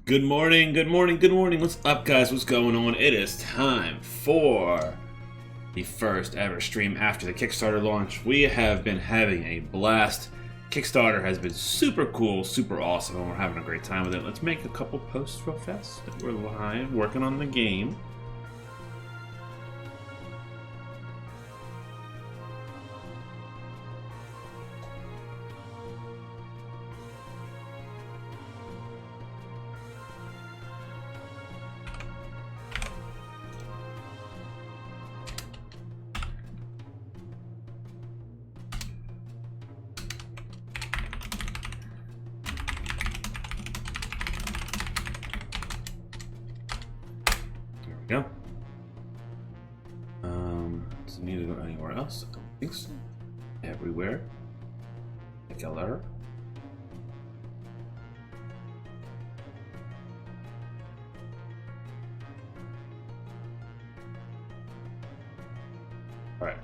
Good morning, good morning, good morning. What's up, guys? What's going on? It is time for the first ever stream after the Kickstarter launch. We have been having a blast. Kickstarter has been super cool, super awesome, and we're having a great time with it. Let's make a couple posts real fast. We're live, working on the game. Go. Does it need to go anywhere else? I don't think so. Everywhere. Color. Alright.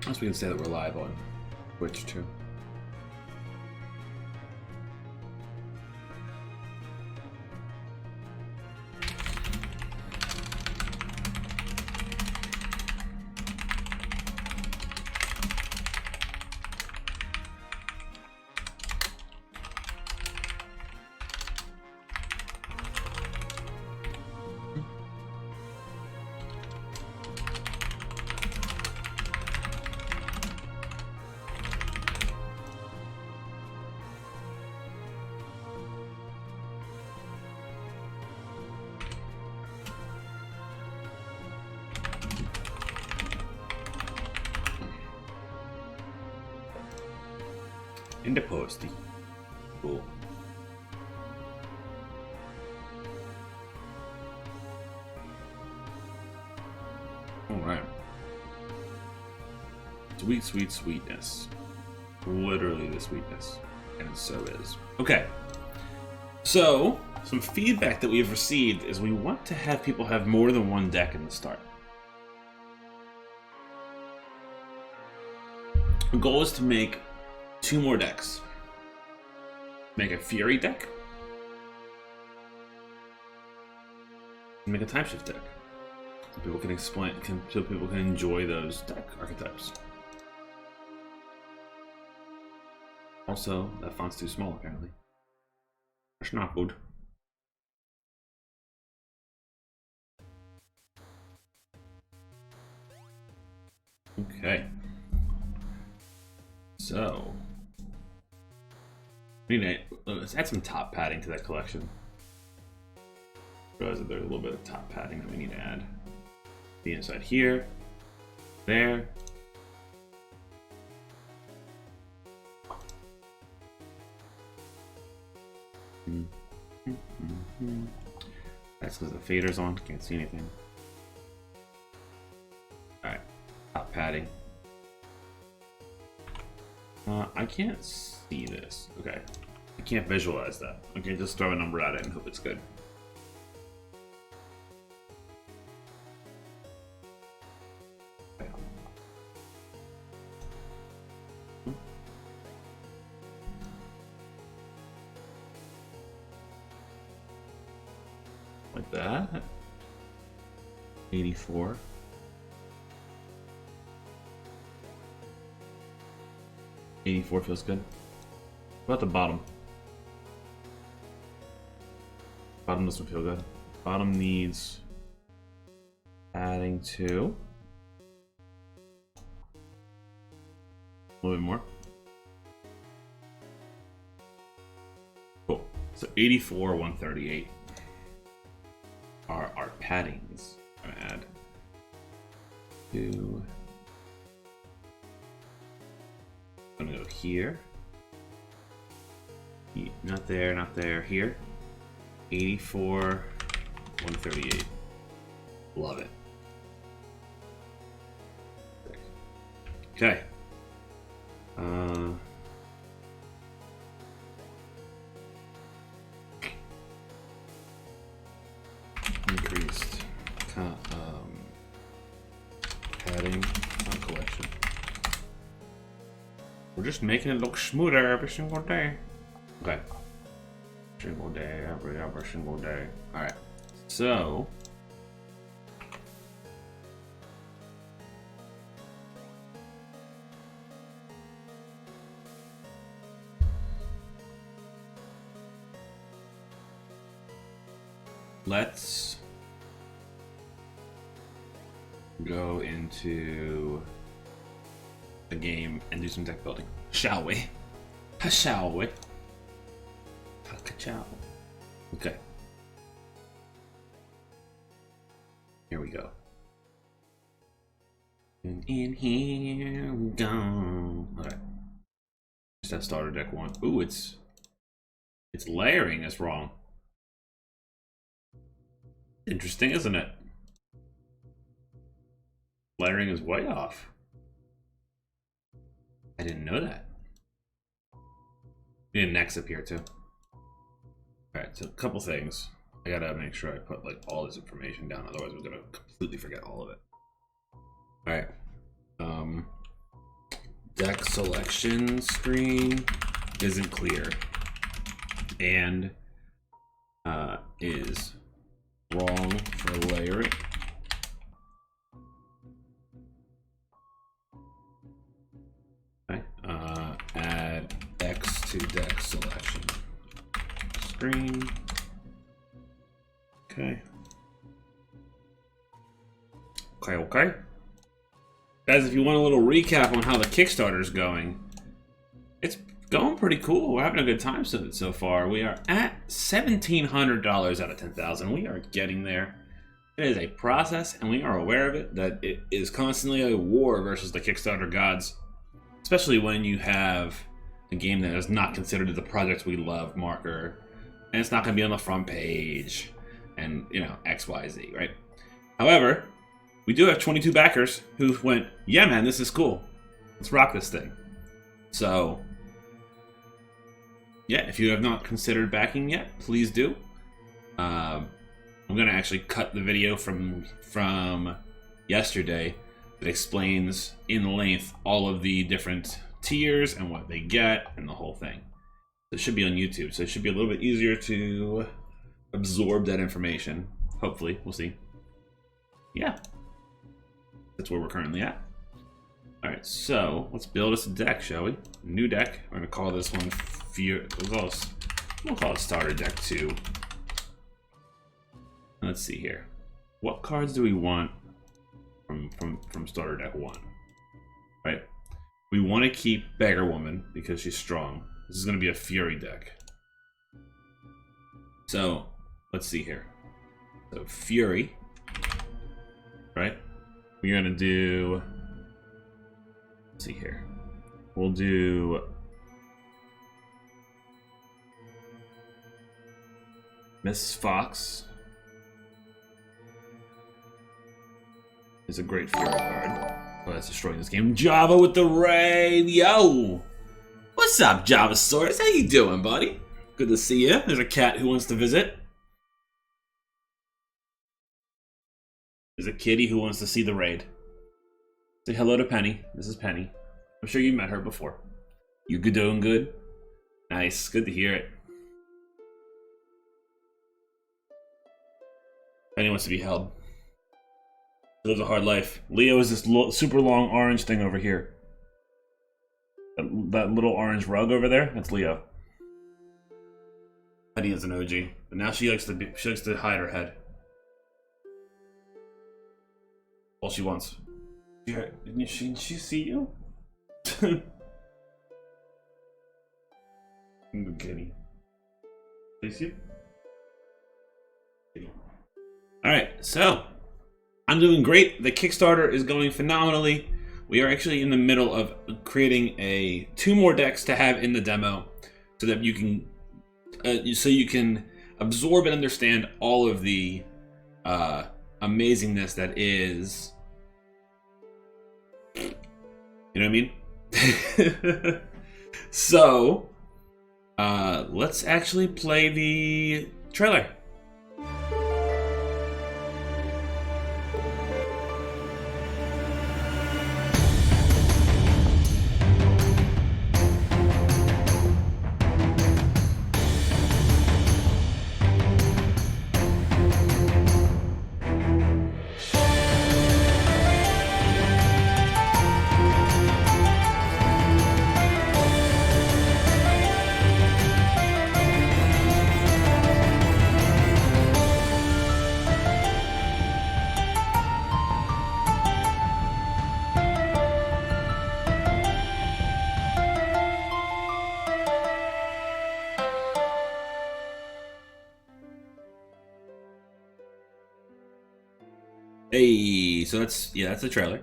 Unless we can say that we're live on Twitch too. In the posty. Cool. Alright. Sweet, sweet, sweetness. Literally the sweetness. And so is. Okay. So, some feedback that we have received is we want to have people have more than one deck in the start. The goal is to make 2 more decks. Make a Fury deck. And make a Timeshift deck. So people can so people can enjoy those deck archetypes. Also, that font's too small apparently. That's not good. Okay. So let's add some top padding to that collection. Realize that there's a little bit of top padding that we need to add. The inside here, there. That's because the fader's on, can't see anything. Alright, top padding. I can't see this. Okay. I can't visualize that. Okay, just throw a number at it and hope it's good. Okay. Like that. 84. $84 feels good. What about the bottom? Bottom doesn't feel good. Bottom needs adding to a little bit more. Cool. So 84, 138 are our paddings. I'm gonna add to. I'm gonna go here. Not there, not there. Here. 84, 138. Love it. Okay. Increased padding on collection. We're just making it look smoother every single day. Okay. single day, every single day. Alright, so let's go into the game and do some deck building. Shall we? Shall we? Okay. Here we go. And in here we go. Alright. Just that starter deck one. Ooh, it's layering is wrong. Interesting, isn't it? Layering is way off. I didn't know that. We need an X up here too. Alright, so a couple things. I gotta make sure I put like all this information down, otherwise we're gonna completely forget all of it. Alright. Deck selection screen isn't clear. And is wrong for layering. Okay. Add X to deck selection screen. Okay. Okay. Guys, if you want a little recap on how the Kickstarter is going, it's going pretty cool. We're having a good time so far. We are at $1,700 out of 10,000. We are getting there. It is a process, and we are aware of it, that it is constantly a war versus the Kickstarter gods, especially when you have a game that is not considered the project we love marker, and it's not going to be on the front page, and, you know, X, Y, Z, right? However, we do have 22 backers who went, yeah, man, this is cool. Let's rock this thing. So, yeah, if you have not considered backing yet, please do. I'm going to actually cut the video from yesterday that explains in length all of the different tiers and what they get and the whole thing. It should be on YouTube, so it should be a little bit easier to absorb that information. Hopefully, we'll see. Yeah. That's where we're currently at. Alright, so let's build us a deck, shall we? New deck. We're gonna call this one we'll call it Starter Deck 2. Let's see here. What cards do we want from Starter Deck 1? Right? We want to keep Beggar Woman because she's strong. This is gonna be a Fury deck. So let's see here. So Fury, right? We're gonna do, let's see here. We'll do Miss Fox is a great Fury card. Oh, that's destroying this game. Java with the raid, yo! What's up, Javasaurus? How you doing, buddy? Good to see you. There's a cat who wants to visit. There's a kitty who wants to see the raid. Say hello to Penny. This is Penny. I'm sure you met her before. You doing good? Nice. Good to hear it. Penny wants to be held. She lives a hard life. Leo is this super long orange thing over here. That little orange rug over there, that's Leo. Penny is an OG, but now she likes to hide her head. All she wants. Didn't she see you? Good kitty. They see you? Alright, so I'm doing great. The Kickstarter is going phenomenally. We are actually in the middle of creating 2 more decks to have in the demo, so that you can absorb and understand all of the amazingness that is. You know what I mean? So, let's actually play the trailer. Hey, so that's the trailer.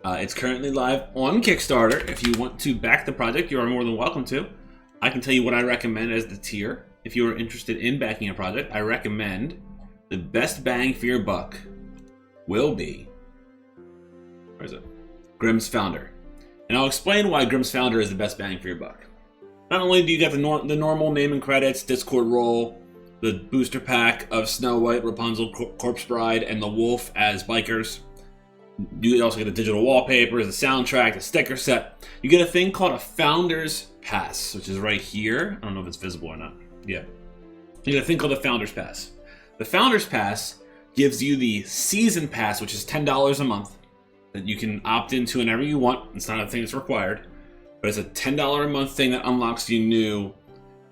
It's currently live on Kickstarter. If you want to back the project, you are more than welcome to. I can tell you what I recommend as the tier. If you are interested in backing a project, I recommend the best bang for your buck will be, where is it? Grimm's Founder. And I'll explain why Grimm's Founder is the best bang for your buck. Not only do you get the normal name and credits, Discord role, the booster pack of Snow White, Rapunzel, Corpse Bride, and the Wolf as bikers. You also get the digital wallpapers, the soundtrack, the sticker set. You get a thing called a Founder's Pass, which is right here. I don't know if it's visible or not. Yeah. You get a thing called the Founder's Pass. The Founder's Pass gives you the Season Pass, which is $10 a month, that you can opt into whenever you want. It's not a thing that's required, but it's a $10 a month thing that unlocks you new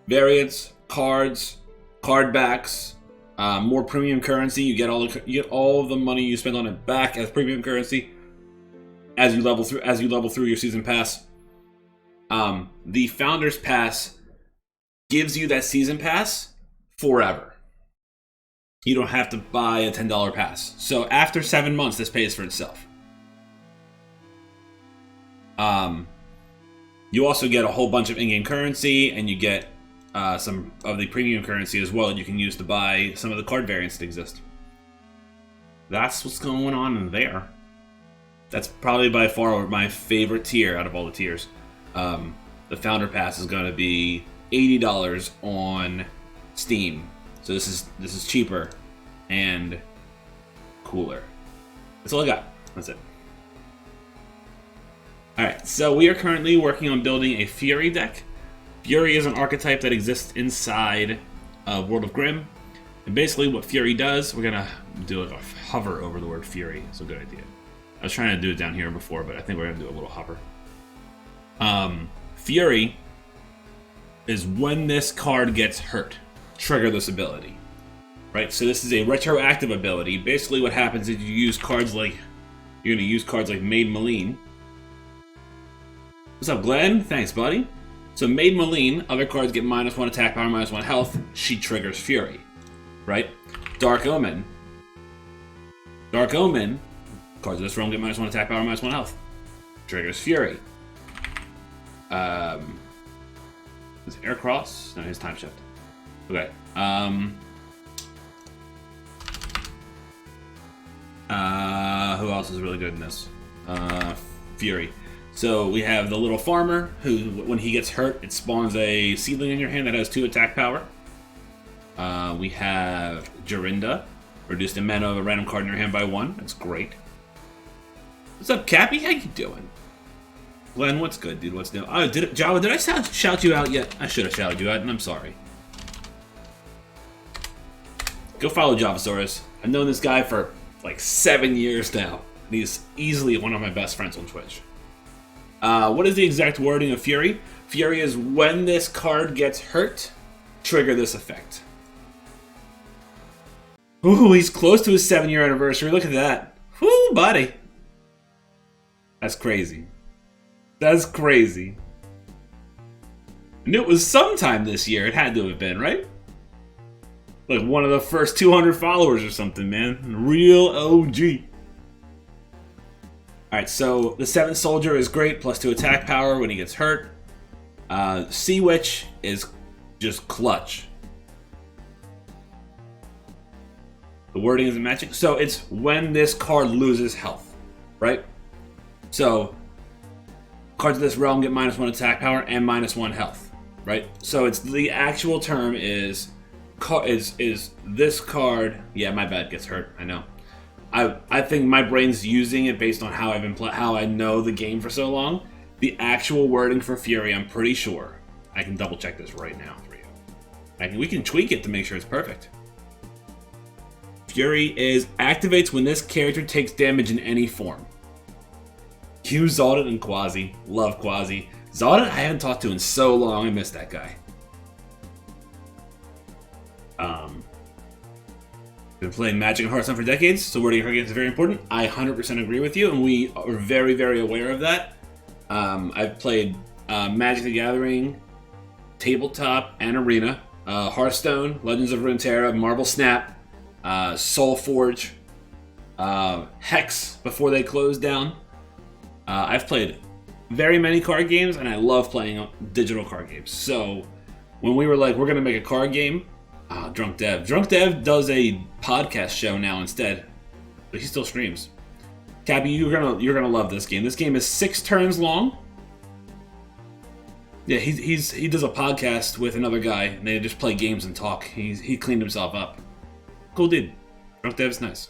variants, cards, card backs, more premium currency. You get all of the money you spend on it back as premium currency as you level through your season pass. The Founder's Pass gives you that season pass forever. You don't have to buy a $10 pass. So after 7 months, this pays for itself. You also get a whole bunch of in-game currency, and you get some of the premium currency as well that you can use to buy some of the card variants that exist. That's what's going on in there. That's probably by far my favorite tier out of all the tiers. The Founder Pass is going to be $80 on Steam. So this is cheaper and cooler. That's all I got. That's it. Alright, so we are currently working on building a Fury deck. Fury is an archetype that exists inside World of Grimm. And basically what Fury does, we're going to do a hover over the word Fury. It's a good idea. I was trying to do it down here before, but I think we're going to do a little hover. Fury is when this card gets hurt, trigger this ability. Right, so this is a retroactive ability. Basically what happens is you're going to use cards like Maid Maleen. What's up, Glenn? Thanks, buddy. So Maid Maleen, other cards get -1 attack power, -1 health. She triggers Fury, right? Dark Omen. Dark Omen, cards of this realm get -1 attack power, -1 health. Triggers Fury. Is it Aircross? No, his time shift. Okay. Who else is really good in this? Fury. So we have the little farmer who, when he gets hurt, it spawns a seedling in your hand that has 2 attack power. We have Jorinda, reduced the mana of a random card in your hand by 1. That's great. What's up, Cappy? How you doing? Glenn, what's good, dude? What's new? Oh, Java, did I shout you out yet? I should have shouted you out, and I'm sorry. Go follow Javasaurus. I've known this guy for like 7 years now. And he's easily one of my best friends on Twitch. What is the exact wording of Fury? Fury is when this card gets hurt, trigger this effect. Ooh, he's close to his 7-year anniversary. Look at that. Whoo, buddy. That's crazy. That's crazy. I knew it was sometime this year. It had to have been, right? Like one of the first 200 followers or something, man. Real OG. Alright, so the 7th Soldier is great, +2 attack power when he gets hurt. Sea Witch is just clutch. The wording isn't matching. So it's when this card loses health, right? So cards of this realm get -1 attack power and -1 health, right? So it's the actual term is this card. Yeah, my bad, gets hurt. I know. I think my brain's using it based on how how I know the game for so long. The actual wording for Fury, I'm pretty sure. I can double check this right now for you. We can tweak it to make sure it's perfect. Fury activates when this character takes damage in any form. Q, Zaldin, and Quasi. Love Quasi. Zaldin, I haven't talked to in so long. I miss that guy. Been playing Magic and Hearthstone for decades, so wording her games is very important. I 100% agree with you, and we are very, very aware of that. I've played Magic the Gathering, Tabletop, and Arena, Hearthstone, Legends of Runeterra, Marble Snap, Soulforge, Hex before they closed down. I've played very many card games, and I love playing digital card games. So when we were like, we're gonna make a card game, Drunk Dev does a podcast show now instead, but he still streams. Cappy, you're gonna love this game. This game is 6 turns long. Yeah, he does a podcast with another guy, and they just play games and talk. He cleaned himself up. Cool dude. Drunk Dev's nice.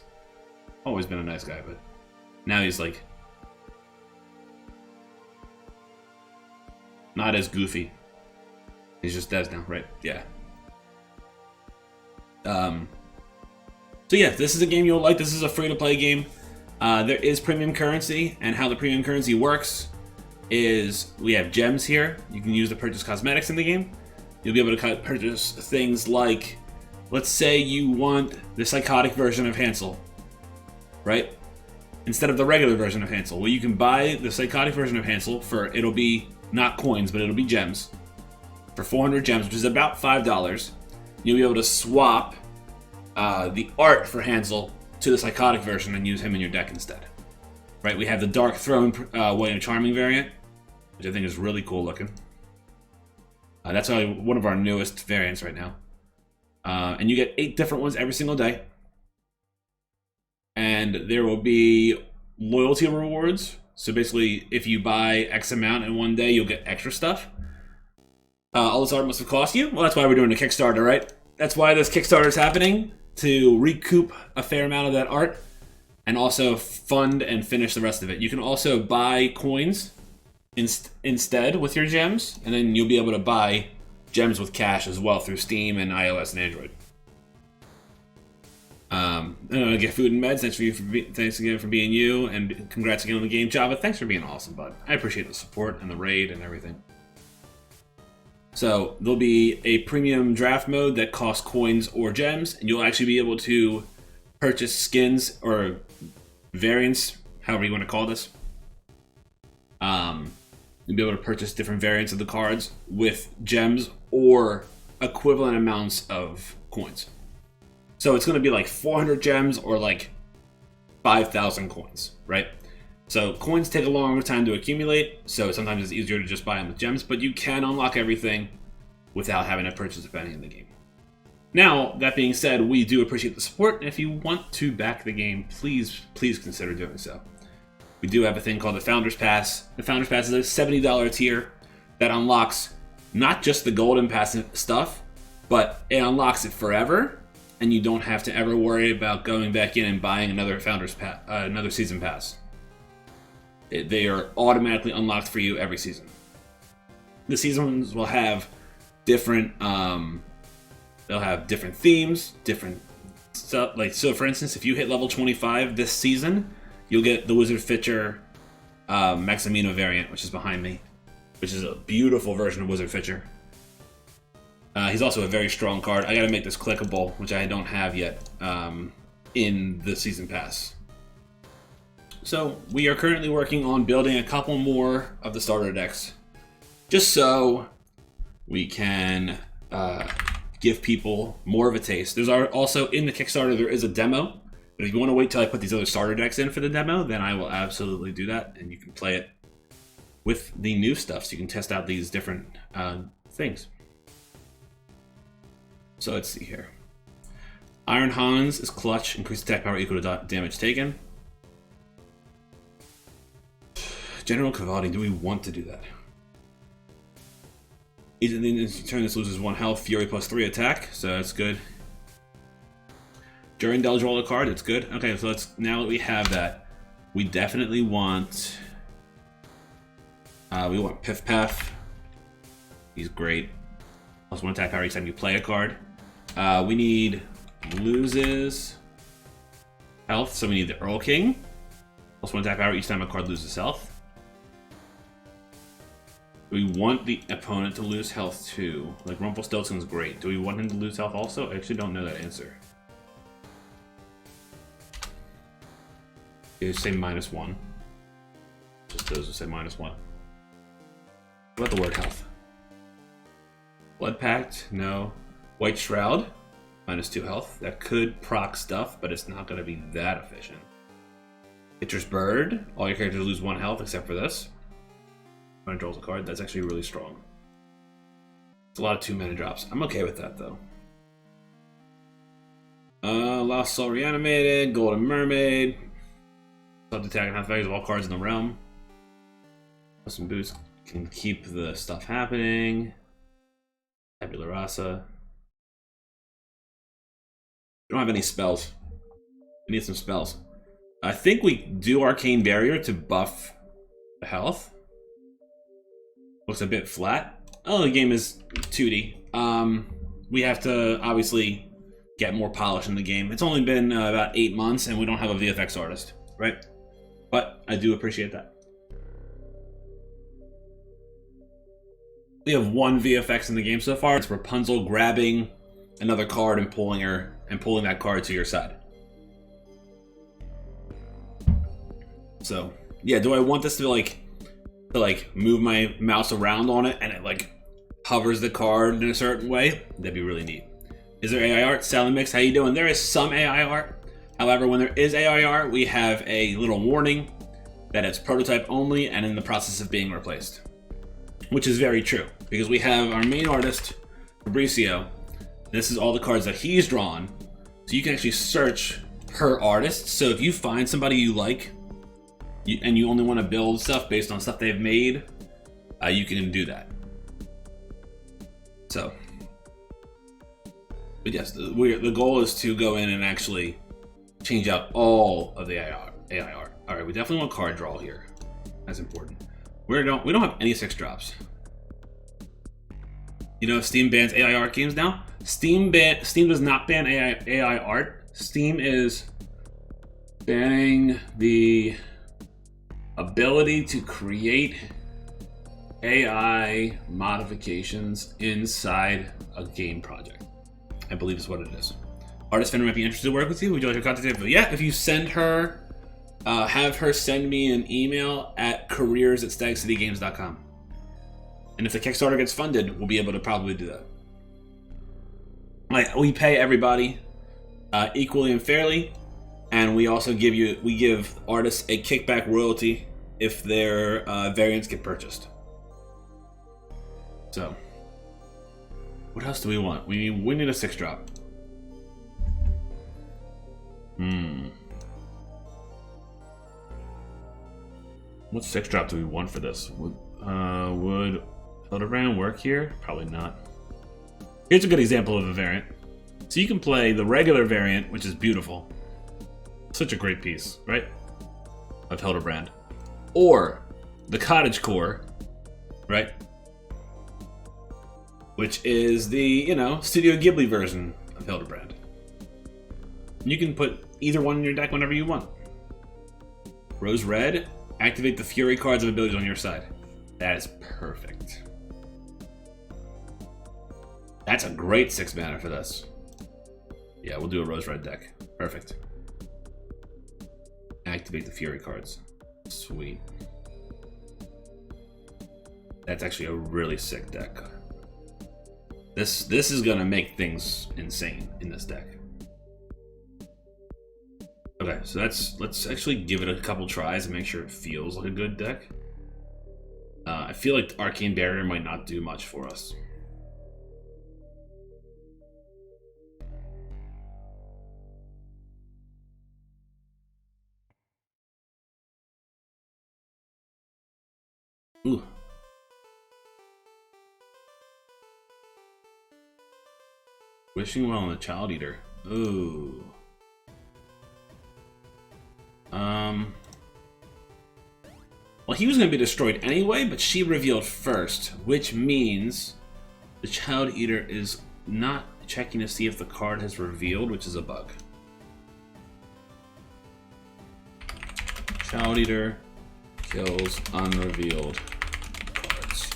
Always been a nice guy, but now he's like not as goofy. He's just Devs now, right? Yeah. So yeah, this is a game you'll like. This is a free-to-play game. There is premium currency, and how the premium currency works is we have gems here. You can use to purchase cosmetics in the game. You'll be able to purchase things like, let's say you want the psychotic version of Hansel, right? Instead of the regular version of Hansel. Well, you can buy the psychotic version of Hansel for, it'll be not coins, but it'll be gems. For 400 gems, which is about $5. You'll be able to swap the art for Hansel to the psychotic version and use him in your deck instead. Right, we have the Dark Throne William Charming variant, which I think is really cool looking. That's one of our newest variants right now. And you get 8 different ones every single day. And there will be loyalty rewards. So basically, if you buy X amount in one day, you'll get extra stuff. All this art must have cost you? Well, that's why we're doing a Kickstarter, right? That's why this Kickstarter is happening, to recoup a fair amount of that art and also fund and finish the rest of it. You can also buy coins instead with your gems, and then you'll be able to buy gems with cash as well through Steam and iOS and Android. Get food and meds. Thanks again for being you, and congrats again on the game. Java, thanks for being awesome, bud. I appreciate the support and the raid and everything. So there'll be a premium draft mode that costs coins or gems, and you'll actually be able to purchase skins or variants, however you want to call this. You'll be able to purchase different variants of the cards with gems or equivalent amounts of coins. So it's going to be like 400 gems or like 5,000 coins, right? So coins take a longer time to accumulate, so sometimes it's easier to just buy them with gems, but you can unlock everything without having to purchase a penny in the game. Now, that being said, we do appreciate the support, and if you want to back the game, please consider doing so. We do have a thing called the Founders Pass. The Founders Pass is a $70 tier that unlocks not just the Golden Pass stuff, but it unlocks it forever, and you don't have to ever worry about going back in and buying another Founders Pass, another Season Pass. They are automatically unlocked for you every season. The seasons will have different, they'll have different themes, different stuff. Like, so for instance, if you hit level 25 this season, you'll get the Wizard Fitcher Maximino variant, which is behind me, which is a beautiful version of Wizard Fitcher. He's also a very strong card. I gotta make this clickable, which I don't have yet, in the Season Pass. So we are currently working on building a couple more of the starter decks, just so we can give people more of a taste. There's also, in the Kickstarter, there is a demo, but if you want to wait till I put these other starter decks in for the demo, then I will absolutely do that, and you can play it with the new stuff, so you can test out these different things. So let's see here. Iron Hans is clutch, increased attack power equal to damage taken. General Cavalli, do we want to do that? In turn, this loses 1 health, Fury plus 3 attack, so that's good. During Delge roll a card, that's good. Okay, so now that we have that, we definitely want Piff Paff. He's great. Plus 1 attack power each time you play a card. We need loses health, so we need the Earl King. Plus 1 attack power each time a card loses health. We want the opponent to lose health too. Like, Rumpelstiltskin's great. Do we want him to lose health also? I actually don't know that answer. Okay, say -1. Just those who say -1. What about the word health? Blood Pact? No. White Shroud? -2 health. That could proc stuff, but it's not going to be that efficient. Pitcher's Bird. All your characters lose 1 health except for this. Opponent draws a card. That's actually really strong. It's a lot of 2-mana drops. I'm okay with that though. Lost Soul Reanimated, Golden Mermaid. Sub attack and half values of all cards in the realm. Some boost can keep the stuff happening. Tabula Rasa. We don't have any spells. We need some spells. I think we do Arcane Barrier to buff the health. Looks a bit flat. Oh, the game is 2D. We have to obviously get more polish in the game. It's only been about 8 months and we don't have a VFX artist, right? But I do appreciate that. We have 1 VFX in the game so far. It's Rapunzel grabbing another card and pulling that card to your side. So yeah, do I want this to move my mouse around on it and it like hovers the card in a certain way? That'd be really neat. Is there AI art? Sally Mix, how you doing? There is some AI art. However, when there is AI art, we have a little warning that it's prototype only and in the process of being replaced. Which is very true, because we have our main artist, Fabricio. This is all the cards that he's drawn. So you can actually search per artist. So if you find somebody you like, and you only want to build stuff based on stuff they've made, you can do that. So, but yes, the goal is to go in and actually change out all of the AI art. All right, we definitely want card draw here. That's important. We don't have any 6-drops. You know, Steam bans AI art games now. Steam does not ban AI art. Steam is banning the ability to create AI modifications inside a game project. I believe is what it is. Artist Fender might be interested to work with you. Would you like her contact info? Yeah, if you send her, have her send me an email at careers@stagcitygames.com. And if the Kickstarter gets funded, we'll be able to probably do that. Like, we pay everybody equally and fairly. And we also give artists a kickback royalty if their variants get purchased. So, what else do we want? We need a 6-drop. What 6-drop do we want for this? Would Hildebrand work here? Probably not. Here's a good example of a variant. So you can play the regular variant, which is beautiful. Such a great piece, right? Of Hildebrand. Or the Cottagecore, right? Which is the, you know, Studio Ghibli version of Hildebrand. You can put either one in your deck whenever you want. Rose Red, activate the Fury cards of abilities on your side. That is perfect. That's a great 6-mana for this. Yeah, we'll do a Rose Red deck. Perfect. Activate the Fury cards. Sweet. That's actually a really sick deck. This is gonna make things insane in this deck. Okay, so let's actually give it a couple tries and make sure it feels like a good deck. I feel like Arcane Barrier might not do much for us. Ooh. Wishing Well on the Child Eater. Ooh. Well, he was going to be destroyed anyway, but she revealed first, which means the Child Eater is not checking to see if the card has revealed, which is a bug. Child Eater kills unrevealed cards.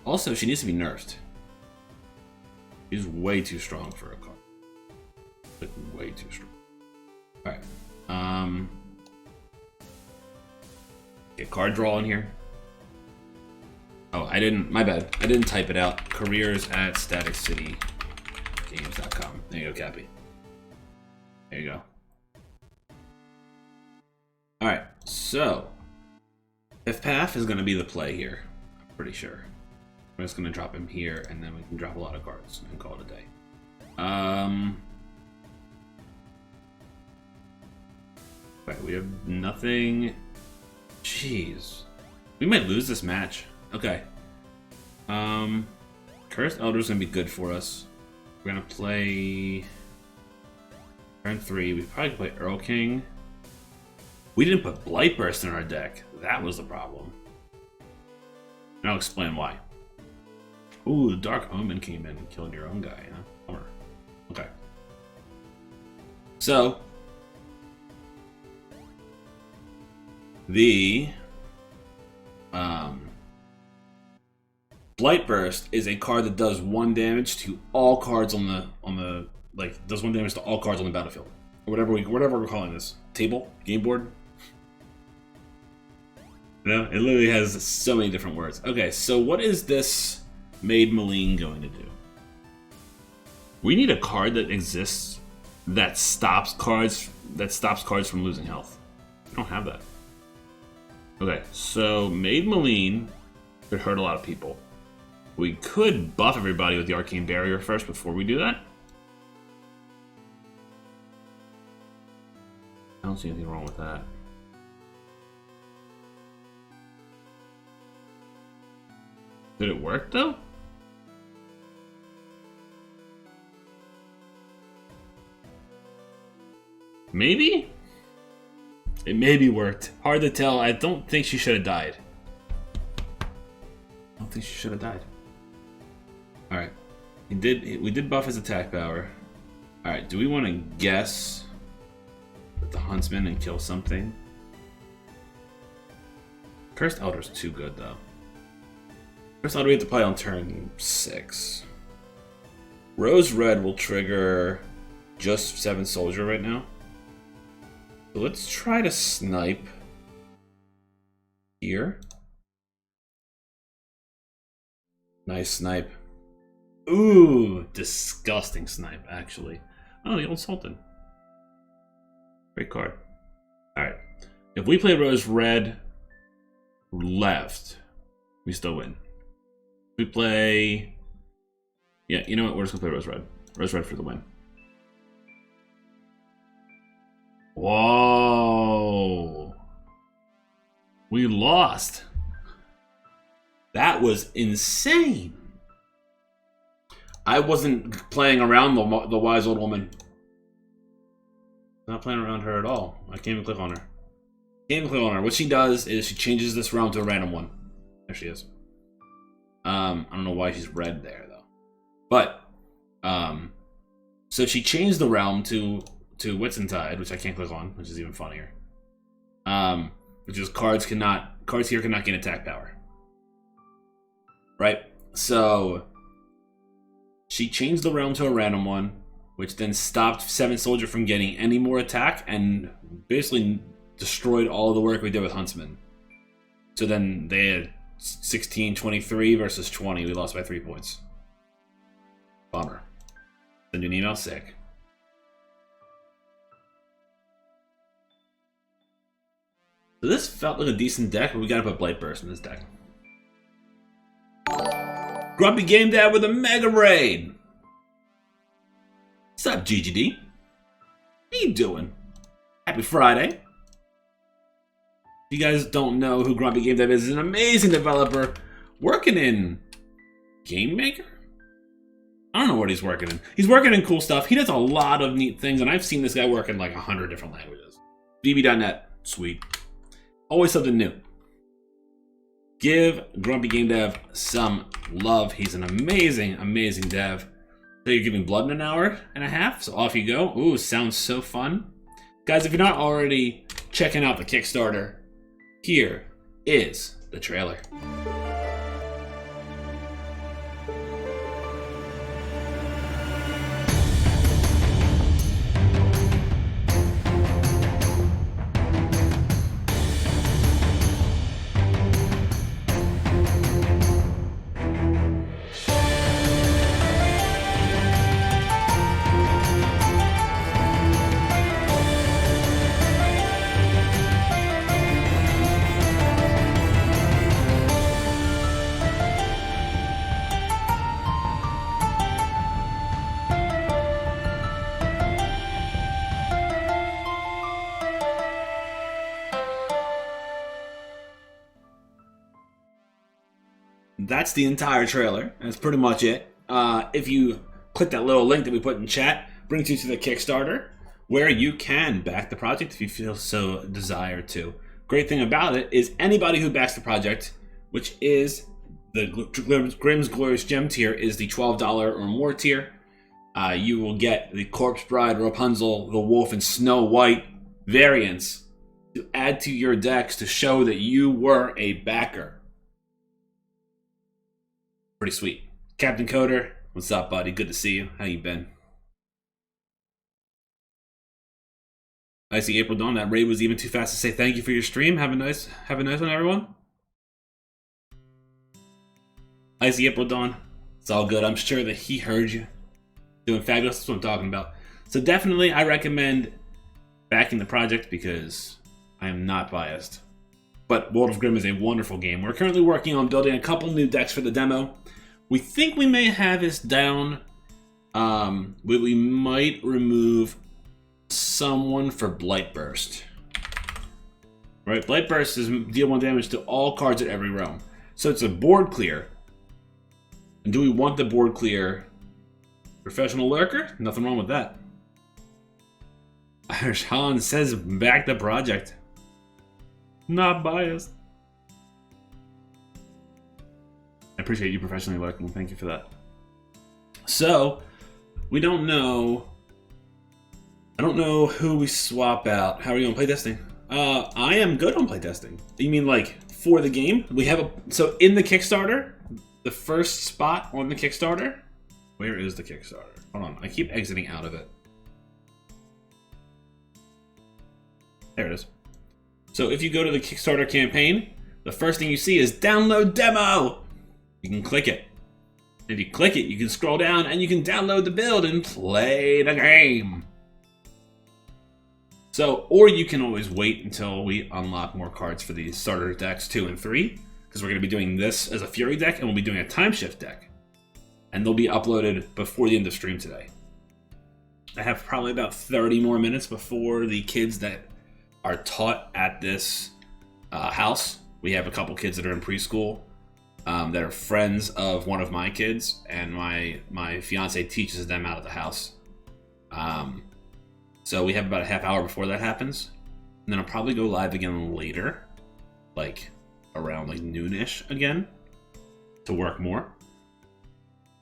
Also, she needs to be nerfed. She's way too strong for a card. Like, way too strong. Alright. Get card draw in here. Oh, my bad. I didn't type it out. careers@stagcitygames.com. There you go, Cappy. There you go. Alright, So, Fifth Path is going to be the play here. I'm pretty sure. I'm just going to drop him here, and then we can drop a lot of cards and call it a day. Right, we have nothing. Jeez. We might lose this match. Okay. Cursed Elder's going to be good for us. We're going to play... Turn 3. We probably could play Earl King. We didn't put Blightburst in our deck. That was the problem. And I'll explain why. Ooh, the Dark Omen came in and killed your own guy, huh? Bummer. Okay. So, the Blightburst is a card that does 1 damage to all cards on the does 1 damage to all cards on the battlefield. Or whatever we're calling this. Table? Game board? No, it literally has so many different words. Okay, so what is this Maid Malign going to do? We need a card that exists that stops cards from losing health. We don't have that. Okay, so Maid Malign could hurt a lot of people. We could buff everybody with the Arcane Barrier first before we do that. I don't see anything wrong with that. Did it work though? Maybe? It maybe worked. Hard to tell. I don't think she should have died. I don't think she should have died. Alright. We did buff his attack power. Alright, do we want to guess with the Huntsman and kill something? Cursed Elder's too good though. Cursed Elder we have to play on turn 6. Rose Red will trigger just 7 Soldier right now. So let's try to snipe here. Nice snipe. Ooh, disgusting snipe, actually. Oh, the old Sultan. Great card. Alright. If we play Rose Red left, we still win. If we play... Yeah, you know what? We're just going to play Rose Red. Rose Red for the win. Whoa. We lost. That was insane. I wasn't playing around the wise old woman. Not playing around her at all. I can't even click on her. Can't even click on her. What she does is she changes this realm to a random one. There she is. I don't know why she's red there though. But so she changed the realm to Whitsuntide, which I can't click on, which is even funnier. Which is cards here cannot gain attack power. Right? So she changed the realm to a random one, which then stopped 7 Soldier from getting any more attack and basically destroyed all the work we did with Huntsman. So then they had 16-23 versus 20. We lost by 3 points. Bummer. Send you an email, sick. So this felt like a decent deck, but we gotta put Blightburst in this deck. Grumpy Game Dad with a Mega Raid! What's up, GGD? How you doing? Happy Friday. If you guys don't know who Grumpy Game Dev is, he's an amazing developer working in Game Maker? I don't know what he's working in. He's working in cool stuff. He does a lot of neat things, and I've seen this guy work in like 100 different languages. VB.net, sweet. Always something new. Give Grumpy Game Dev some love. He's an amazing, amazing dev. So you're giving blood in an hour and a half, so off you go. Ooh, sounds so fun. Guys, if you're not already checking out the Kickstarter, here is the trailer. that's the entire trailer. That's pretty much it. If you click that little link that we put in chat, brings you to the Kickstarter, where you can back the project if you feel so desired to. Great thing about it is anybody who backs the project, which is the Grimm's Glorious Gem tier, is the $12 or more tier. You will get the Corpse Bride, Rapunzel, the Wolf, and Snow White variants to add to your decks to show that you were a backer. Pretty sweet. Captain Coder, what's up, buddy? Good to see you. How you been? I see April Dawn. That raid was even too fast to say thank you for your stream. Have a nice one, everyone. I see April Dawn. It's all good. I'm sure that he heard you. Doing fabulous. That's what I'm talking about. So definitely, I recommend backing the project because I am not biased. But World of Grimm is a wonderful game. We're currently working on building a couple new decks for the demo. We think we may have this down. We might remove someone for Blight Burst. Right, Blight Burst is deal 1 damage to all cards at every realm. So it's a board clear. And do we want the board clear? Professional Lurker? Nothing wrong with that. Arshan says back the project. Not biased. I appreciate you professionally lurking. Thank you for that. So, we don't know. I don't know who we swap out. How are you on playtesting? I am good on playtesting. You mean like for the game? We have so in the Kickstarter, the first spot on the Kickstarter. Where is the Kickstarter? Hold on, I keep exiting out of it. There it is. So if you go to the Kickstarter campaign, the first thing you see is download demo. You can click it. If you click it, you can scroll down and you can download the build and play the game. So, or you can always wait until we unlock more cards for the starter decks 2 and 3, because we're going to be doing this as a Fury deck and we'll be doing a Time Shift deck. And they'll be uploaded before the end of stream today. I have probably about 30 more minutes before the kids that are taught at this house. We have a couple kids that are in preschool that are friends of one of my kids, and my fiance teaches them out of the house. So we have about a half hour before that happens. And then I'll probably go live again later, like around like noonish again, to work more.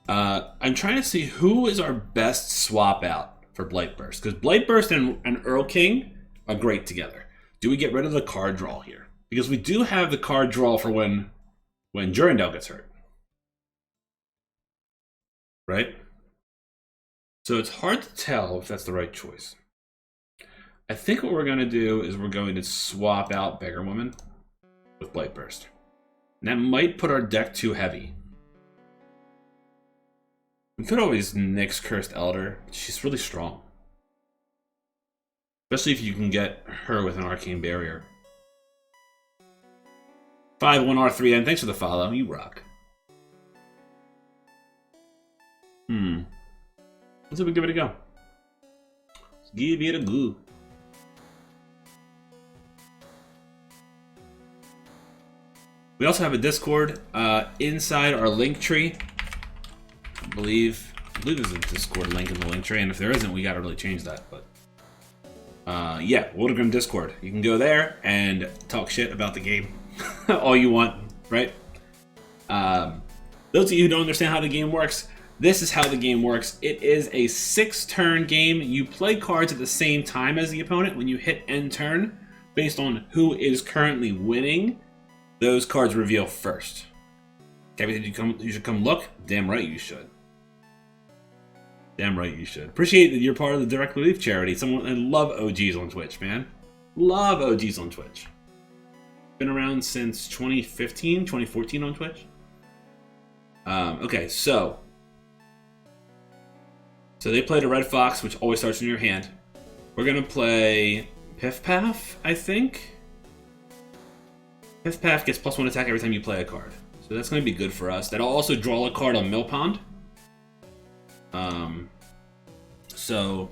I'm trying to see who is our best swap out for Blight Burst, because Blight Burst and Earl King are great together. Do we get rid of the card draw here? Because we do have the card draw for when Durandal gets hurt. Right? So it's hard to tell if that's the right choice. I think what we're going to do is we're going to swap out Beggar Woman with Blight Burst. And that might put our deck too heavy. We could always nix Cursed Elder. She's really strong. Especially if you can get her with an Arcane Barrier. 51R3N, thanks for the follow. You rock. Let's see if we give it a go. Let's give it a go. We also have a Discord inside our link tree. I believe there's a Discord link in the link tree, and if there isn't, we gotta really change that. But yeah, World of Grimm Discord. You can go there and talk shit about the game all you want, right? Those of you who don't understand how the game works, this is how the game works. It is a 6-turn game. You play cards at the same time as the opponent. When you hit end turn, based on who is currently winning, those cards reveal first. Kevin, you should come look? Damn right you should. Damn right you should. Appreciate that you're part of the Direct Relief charity. I love OGs on Twitch, man. Love OGs on Twitch. Been around since 2015, 2014 on Twitch. Okay, so they played a Red Fox, which always starts in your hand. We're gonna play Piff Paff, I think. Piff Paff gets +1 attack every time you play a card. So that's going to be good for us. That'll also draw a card on Mill Pond. So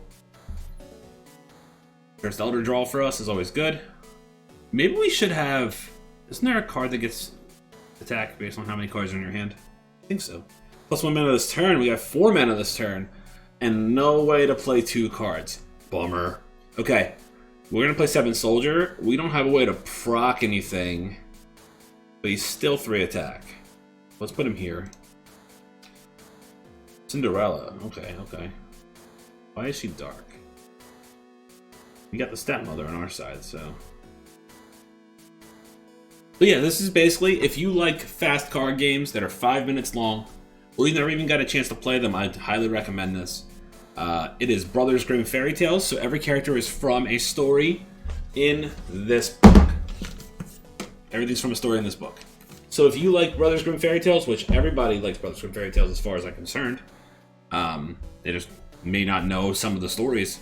First Elder draw for us is always good. Maybe we should have... Isn't there a card that gets... attack based on how many cards are in your hand? I think so. Plus 1 mana this turn. We got 4 mana this turn. And no way to play 2 cards. Bummer. Okay. We're going to play 7 Soldier. We don't have a way to proc anything. But he's still 3 attack. Let's put him here. Cinderella. Okay, okay. Why is she dark? We got the stepmother on our side, so... But yeah, this is basically, if you like fast card games that are 5 minutes long, or you've never even got a chance to play them, I'd highly recommend this. It is Brothers Grimm fairy tales, so every character is from a story in this book. Everything's from a story in this book. So if you like Brothers Grimm fairy tales, which everybody likes Brothers Grimm fairy tales as far as I'm concerned, they just may not know some of the stories.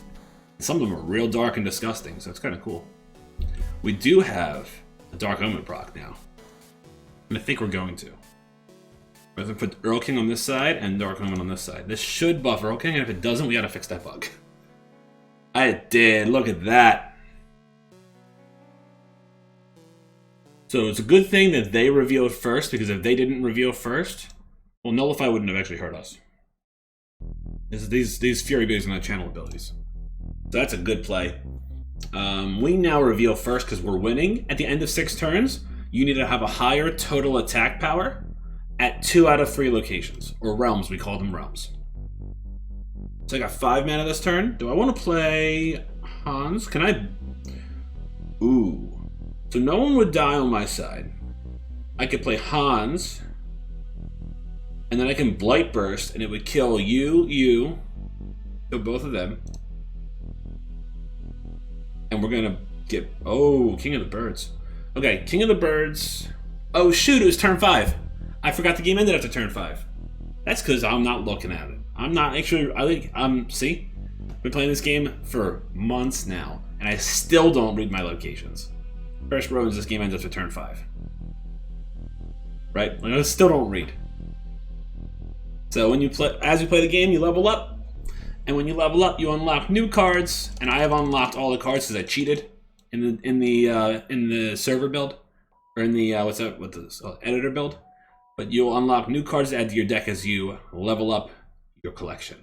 Some of them are real dark and disgusting, so it's kind of cool. We do have a Dark Omen proc now. And I think we're going to. We're going to put Earl King on this side and Dark Omen on this side. This should buff Earl King, and if it doesn't, we gotta fix that bug. I did, look at that. So it's a good thing that they revealed first, because if they didn't reveal first, well, Nullify wouldn't have actually hurt us. These Fury Bays are not channel abilities. So that's a good play. We now reveal first because we're winning. At the end of 6 turns, you need to have a higher total attack power at 2 out of 3 locations. Or realms, we call them realms. So I got 5 mana this turn. Do I want to play Hans? Can I... Ooh. So no one would die on my side. I could play Hans. And then I can Blight Burst, and it would kill you, kill both of them. And we're gonna get... Oh, King of the Birds. Okay, King of the Birds. Oh, shoot, it was turn 5. I forgot the game ended after turn 5. That's because I'm not looking at it. I'm not actually... I think... see? I've been playing this game for months now, and I still don't read my locations. First rows, this game ends after turn 5. Right? Like, I still don't read. So when you play... As you play the game, you level up. And when you level up, you unlock new cards, and I have unlocked all the cards because I cheated in the server build, or in the editor build. But you'll unlock new cards to add to your deck as you level up your collection.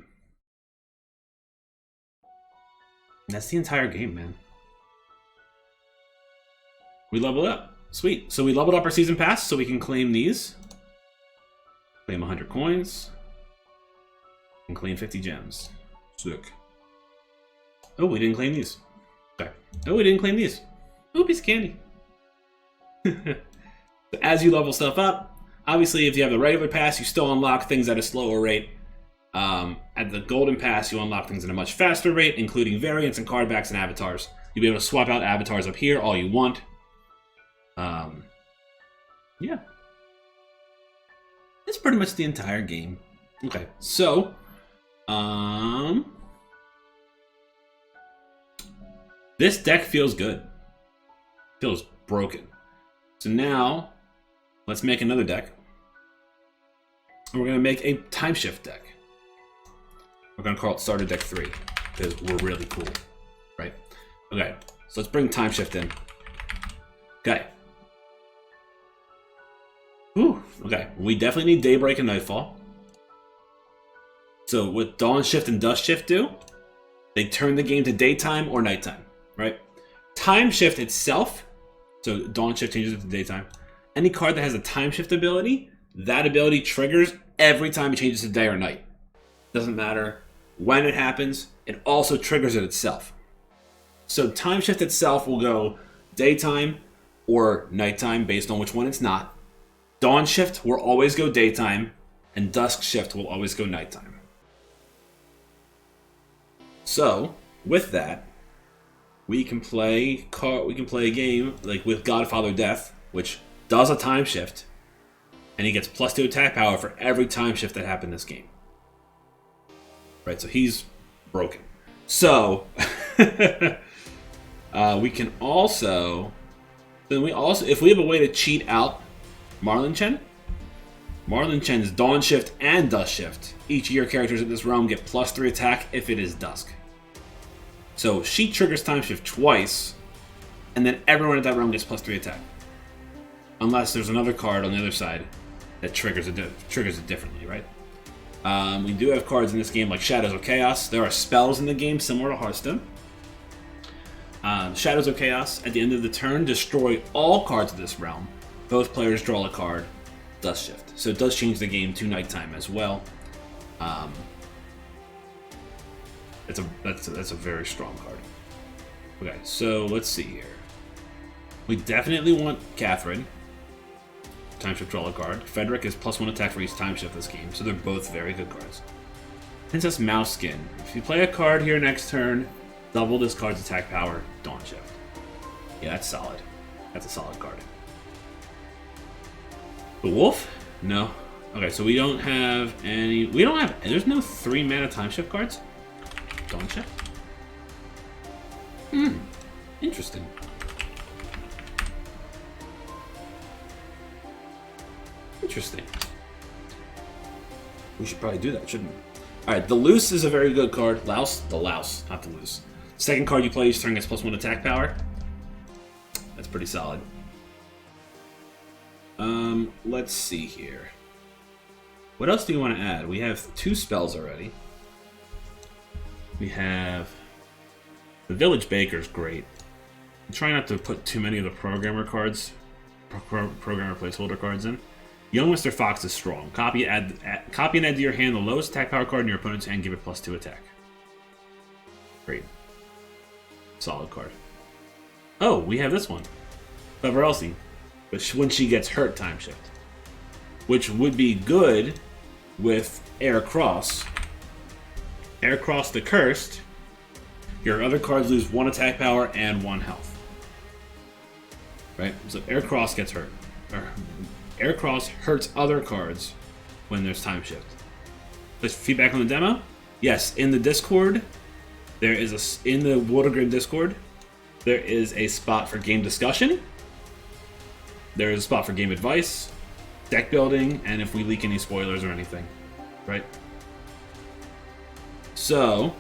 And that's the entire game, man. We leveled up, sweet. So we leveled up our season pass, so we can claim these. Claim 100 coins, and claim 50 gems. Sick. Oh, we didn't claim these. Okay. Oh, we didn't claim these. Oh, piece of candy. As you level stuff up, obviously, if you have the regular pass, you still unlock things at a slower rate. At the golden pass, you unlock things at a much faster rate, including variants and card backs and avatars. You'll be able to swap out avatars up here all you want. Yeah. That's pretty much the entire game. Okay, so... This deck feels good. Feels broken. So now, let's make another deck. And we're going to make a time shift deck. We're going to call it Starter Deck 3, because we're really cool. Right? Okay, so let's bring time shift in. Okay. Whew. Okay, we definitely need Daybreak and Nightfall. So what Dawn Shift and Dusk Shift do, they turn the game to daytime or nighttime, right? Time Shift itself, so Dawn Shift changes it to daytime. Any card that has a Time Shift ability, that ability triggers every time it changes to day or night. Doesn't matter when it happens, it also triggers it itself. So Time Shift itself will go daytime or nighttime based on which one it's not. Dawn Shift will always go daytime, and Dusk Shift will always go nighttime. So, with that, we can play a game like with Godfather Death, which does a time shift, and he gets +2 attack power for every time shift that happened in this game. Right, so he's broken. So, we can also, if we have a way to cheat out Marlin Chen is Dawn Shift and Dusk Shift. Each year characters in this realm get +3 attack if it is dusk. So she triggers Time Shift twice, and then everyone at that realm gets +3 attack. unless there's another card on the other side that triggers it differently, right? We do have cards in this game like Shadows of Chaos. There are spells in the game similar to Hearthstone. Shadows of Chaos, at the end of the turn, destroy all cards of this realm. Both players draw a card, Dust Shift. So it does change the game to nighttime as well. That's a very strong card. Okay, so let's see here. We definitely want Catherine. Time Shift, draw a card. Frederick is +1 attack for each Time Shift this game, so they're both very good cards. Princess Mouseskin. If you play a card here next turn, double this card's attack power, Dawn Shift. Yeah, that's solid. That's a solid card. The Wolf? No. Okay, so we don't have any... There's no 3-mana Time Shift cards? Dawn Shift? Interesting. Interesting. We should probably do that, shouldn't we? Alright, the Loose is a very good card. Louse? The Louse, not the Loose. Second card you play each turn gets +1 attack power. That's pretty solid. Let's see here. What else do you want to add? We have 2 spells already. We have... The Village Baker's great. I'm trying not to put too many of the programmer cards, programmer placeholder cards in. Young Mr. Fox is strong. Copy and add to your hand the lowest attack power card in your opponent's hand, give it +2 attack. Great. Solid card. Oh, we have this one. Clever Elsie. But when she gets hurt, Time Shift. Which would be good with Air Cross. Air Cross the Cursed. Your other cards lose 1 attack power and 1 health. Right? So Air Cross gets hurt. Air Cross hurts other cards when there's Time Shift. There's feedback on the demo? Yes, in the Discord, in the Water Grid Discord, there is a spot for game discussion. There is a spot for game advice, deck building, and if we leak any spoilers or anything, right? So,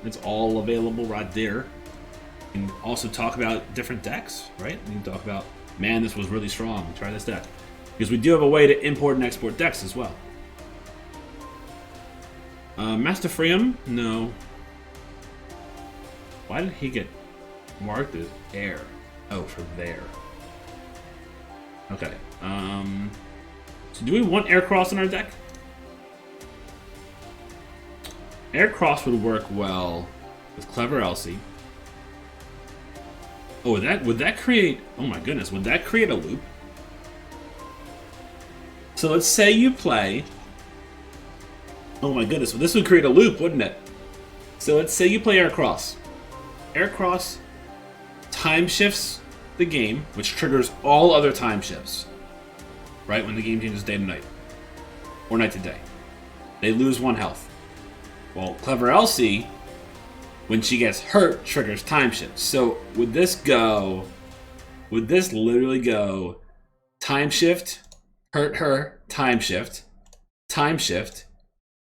it's all available right there. We can also talk about different decks, right? We can talk about, man, this was really strong, try this deck. Because we do have a way to import and export decks as well. Master Freum? No. Why did he get marked as air? Oh, for there. Okay. So do we want Air Cross in our deck? Air Cross would work well with Clever Elsie. Oh, would that create... Oh my goodness, would that create a loop? So let's say you play... Oh my goodness, well, this would create a loop, wouldn't it? So let's say you play Air Cross. Air Cross time shifts the game, which triggers all other time shifts. Right? When the game changes day to night. Or night to day. They lose 1 health. Well, Clever Elsie, when she gets hurt, triggers time shifts. So would this literally go time shift, hurt her, time shift,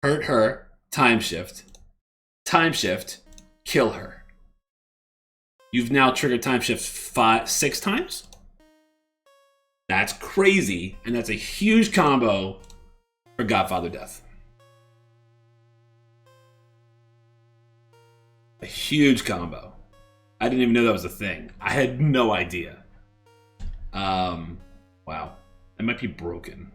hurt her, time shift, kill her. You've now triggered time shift 6 times? That's crazy, and that's a huge combo for Godfather Death. A huge combo. I didn't even know that was a thing. I had no idea. Wow. That might be broken.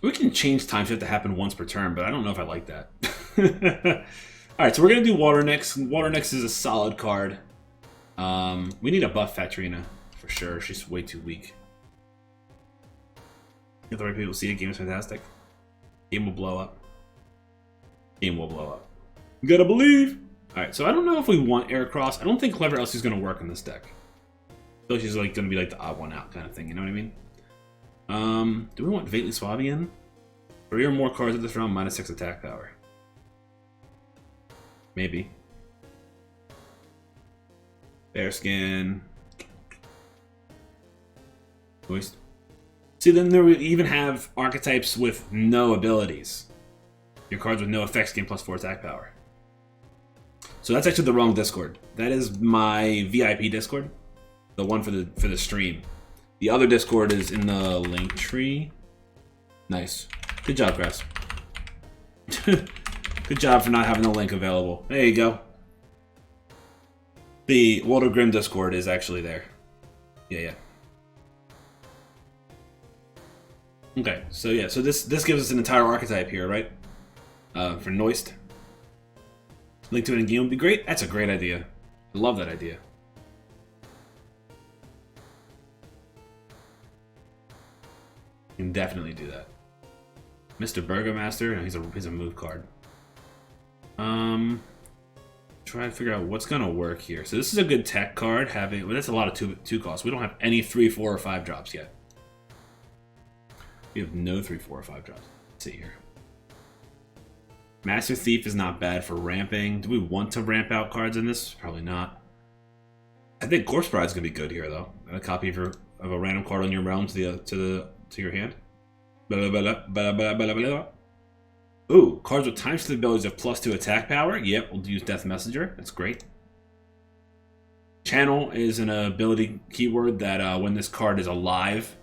We can change time shift to happen once per turn, but I don't know if I like that. Alright, so we're going to do Water Nyx. Water Nyx is a solid card. We need a buff Fatrina, for sure. She's way too weak. If the right people see it, game is fantastic. Game will blow up. Game will blow up. You gotta believe! Alright, so I don't know if we want Air Cross. I don't think Clever Elsie's going to work in this deck. I feel like she's like going to be like the odd one out kind of thing, you know what I mean? Do we want Vately Swabian? 3 or more cards at this round, -6 attack power. Maybe. Bearskin. Voiced. See, then there would even have archetypes with no abilities. Your cards with no effects gain +4 attack power. So that's actually the wrong Discord. That is my VIP Discord, the one for the stream. The other Discord is in the link tree. Nice, good job, Grass. Good job for not having the link available. There you go. The Walter Grimm Discord is actually there. Yeah. Okay, so yeah, so this gives us an entire archetype here, right? For Noist. Link to it in game would be great. That's a great idea. I love that idea. You can definitely do that. Mr. Burgomaster, no, he's a move card. Try to figure out what's gonna work here. So this is a good tech card. Having well, that's a lot of two costs. We don't have any 3, 4, or 5 drops yet. We have no 3, 4, or 5 drops. Let's see here. Master Thief is not bad for ramping. Do we want to ramp out cards in this? Probably not. I think Corpse Bride's gonna be good here though. And a copy of a random card on your realm to your hand. Ooh, cards with time shift abilities have +2 attack power. Yep, we'll use Death Messenger. That's great. Channel is an ability keyword that when this card is alive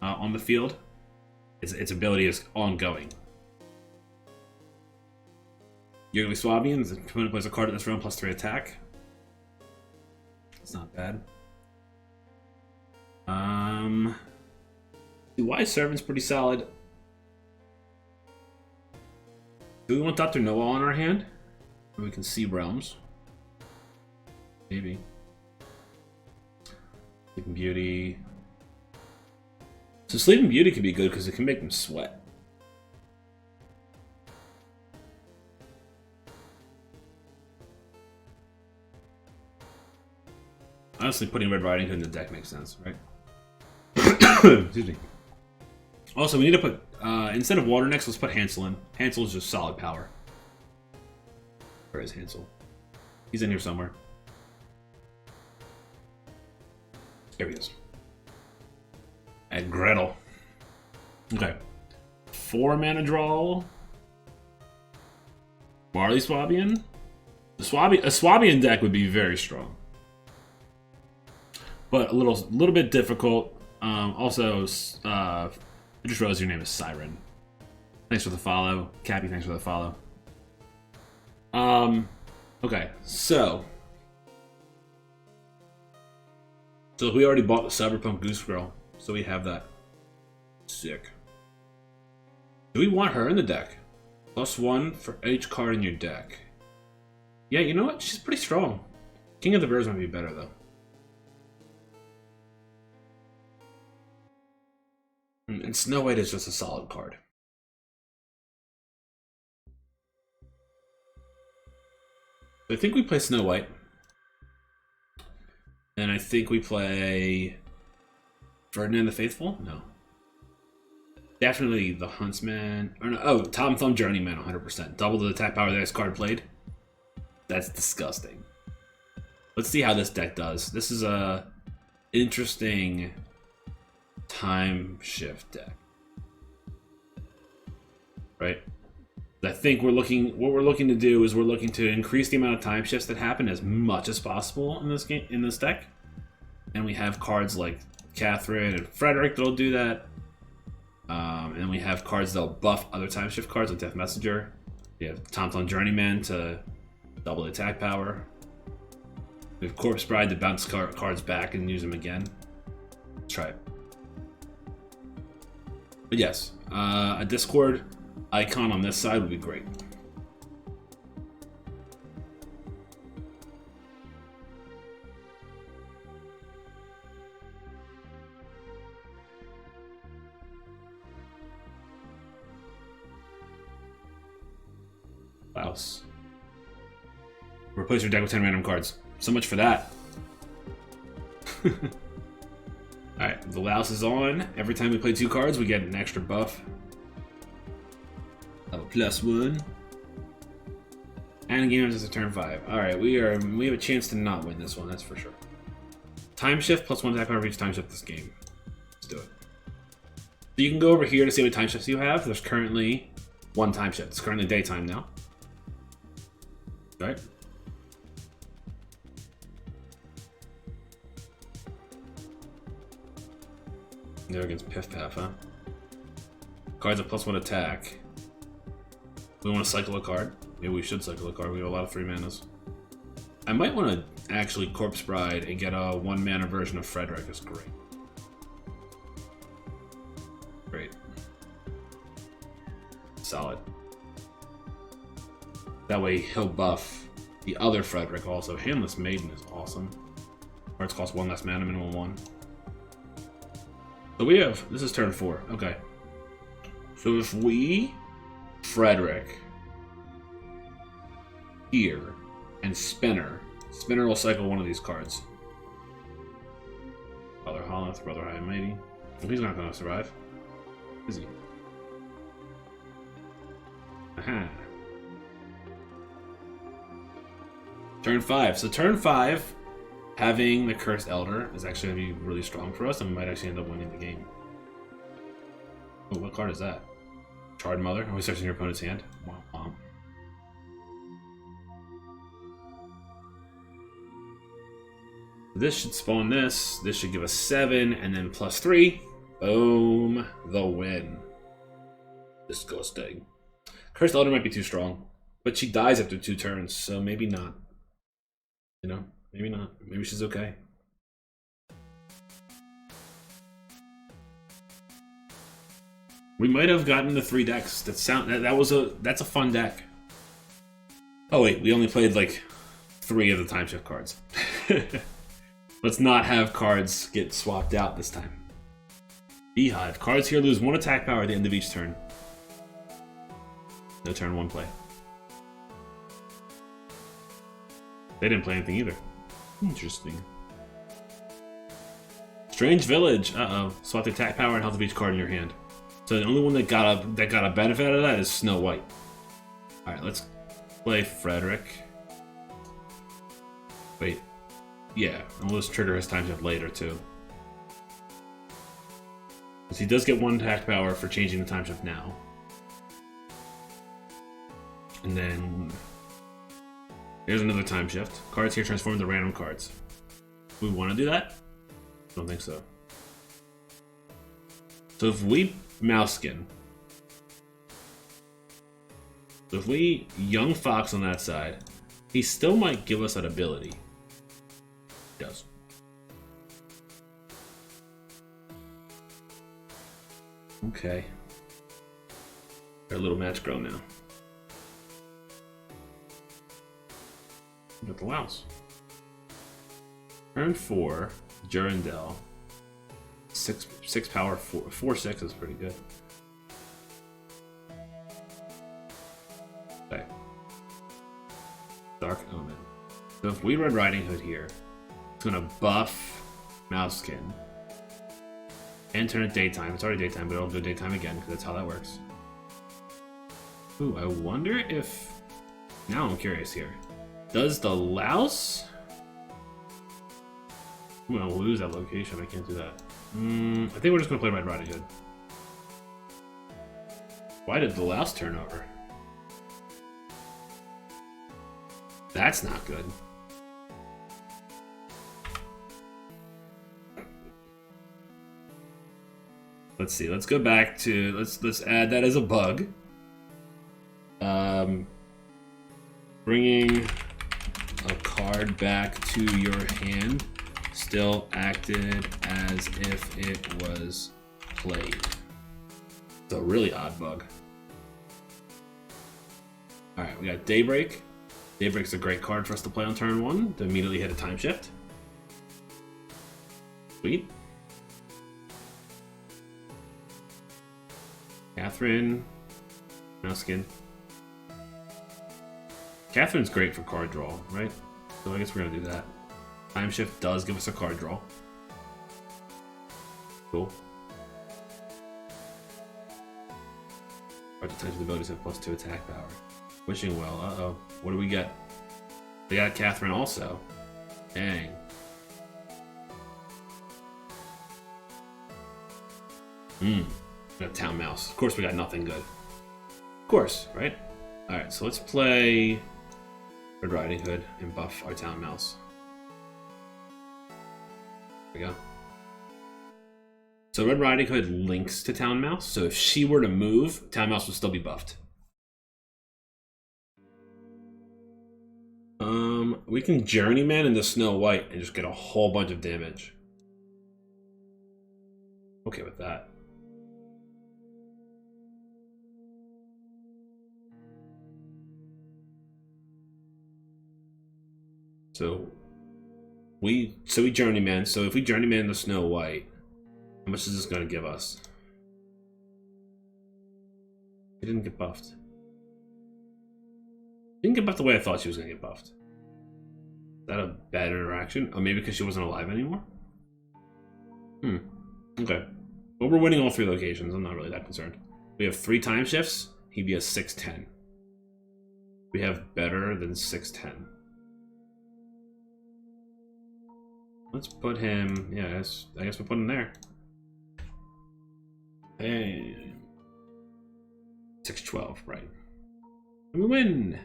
on the field, its ability is ongoing. Yearly Swabian, the opponent plays a card in this round +3 attack. It's not bad. The Wise Servant's pretty solid. Do we want Dr. Noah on our hand? Or we can see realms. Maybe. Sleeping Beauty. So Sleeping Beauty can be good because it can make them sweat. Honestly, putting Red Riding Hood in the deck makes sense, right? Excuse me. Also, we need to put, instead of Water Next, let's put Hansel in. Hansel is just solid power. Where is Hansel? He's in here somewhere. There he is. And Gretel. Okay. 4 mana draw. Marley Swabian. A Swabian deck would be very strong. But a little bit difficult. Also, I just realized your name is Siren. Thanks for the follow. Cappy, thanks for the follow. Okay, so we already bought the Cyberpunk Goose Girl, so we have that. Sick. Do we want her in the deck? +1 for each card in your deck. Yeah, you know what? She's pretty strong. King of the Birds might be better, though. And Snow White is just a solid card. I think we play Snow White. And I think we play Ferdinand the Faithful? No. Definitely the Huntsman. Or no, oh, Tom Thumb Journeyman, 100%. Double the attack power that this card played. That's disgusting. Let's see how this deck does. This is a interesting time shift deck. Right? I think what we're looking to do is we're looking to increase the amount of time shifts that happen as much as possible in this game, in this deck. And we have cards like Catherine and Frederick that'll do that. And we have cards that'll buff other time shift cards like Death Messenger. We have Tom Thumb Journeyman to double the attack power. We have Corpse Bride to bounce cards back and use them again. Let's try it. But yes, a Discord icon on this side would be great. Louse. Replace your deck with 10 random cards. So much for that. Alright, the Louse is on. Every time we play 2 cards, we get an extra buff. Have a +1. And game is a turn 5. Alright, we have a chance to not win this one, that's for sure. Time shift +1 attack power for each time shift this game. Let's do it. So you can go over here to see what time shifts you have. There's currently 1 time shift. It's currently daytime now. Right? They're against Piff Paff, huh? Cards a +1 attack. We want to cycle a card. Maybe we should cycle a card. We have a lot of 3 manas. I might want to actually Corpse Bride and get a 1 mana version of Frederick. It's great. Great. Solid. That way he'll buff the other Frederick also. Handless Maiden is awesome. Cards cost 1 less mana, minimum 1. So we have, this is turn 4. Okay. So if we Frederick here and Spinner will cycle one of these cards. Brother Holleth, Brother High and Mighty. Well, he's not going to survive, is he? Aha. Turn 5. So turn 5, having the Cursed Elder is actually going to be really strong for us, and we might actually end up winning the game. Oh, what card is that? Charred Mother? Always starts in your opponent's hand. Wow. This should spawn this. This should give us 7, and then +3. Boom. The win. Disgusting. Cursed Elder might be too strong, but she dies after 2 turns, so maybe not. You know, maybe not. Maybe she's okay. We might have gotten the 3 decks. That's a fun deck. Oh wait, we only played like 3 of the time shift cards. Let's not have cards get swapped out this time. Beehive. Cards here lose 1 attack power at the end of each turn. No turn 1 play. They didn't play anything either. Interesting. Strange Village. Uh-oh. Swap the attack power and health of each card in your hand. So the only one that got a benefit out of that is Snow White. Alright, let's play Frederick. Wait. Yeah, and we'll just trigger his time shift later too. Because he does get 1 attack power for changing the time shift now. And then here's another time shift. Cards here transform into random cards. Do we want to do that? I don't think so. So if we Mouseskin. So if we Young Fox on that side, he still might give us that ability. He does. Okay. Got a little match grow now. Got the Louse. Turn 4, Durandal. 6 power, 4/6 is pretty good. Okay. Dark Omen. So if we run Riding Hood here, it's gonna buff Mouseskin. And turn it daytime. It's already daytime, but it'll go daytime again, because that's how that works. Ooh, I wonder if... Now I'm curious here. Does the Louse... I'm gonna lose that location, I can't do that. I think we're just gonna play Red Riding Hood. Why did the Louse turn over? That's not good. Let's see. Let's go back to let's add that as a bug. Bringing a card back to your hand still acted as if it was played. It's a really odd bug. All right, we got Daybreak. Daybreak's a great card for us to play on turn 1 to immediately hit a time shift. Sweet. Catherine. Mouseskin. Catherine's great for card draw, right? So I guess we're gonna do that. Time shift does give us a card draw. Cool. Card detects the abilities have +2 attack power. Wishing Well, uh-oh. What do we get? They got Catherine also. Dang. We got Town Mouse. Of course we got nothing good. Of course, right? Alright, so let's play Red Riding Hood and buff our town mouse. There we go. So Red Riding Hood links to Town Mouse, so if she were to move, Town Mouse would still be buffed. We can Journeyman into Snow White and just get a whole bunch of damage. Okay with that. So we Journeyman. So if we Journeyman the Snow White, how much is this going to give us? She didn't get buffed. She didn't get buffed the way I thought she was going to get buffed. Is that a bad interaction? Oh, maybe because she wasn't alive anymore? Okay. Well, we're winning all 3 locations. I'm not really that concerned. We have 3 time shifts. He'd be a 6'10". We have better than 6'10". Let's put him... Yeah, I guess we'll put him there. Hey. 6'12", right. And we win!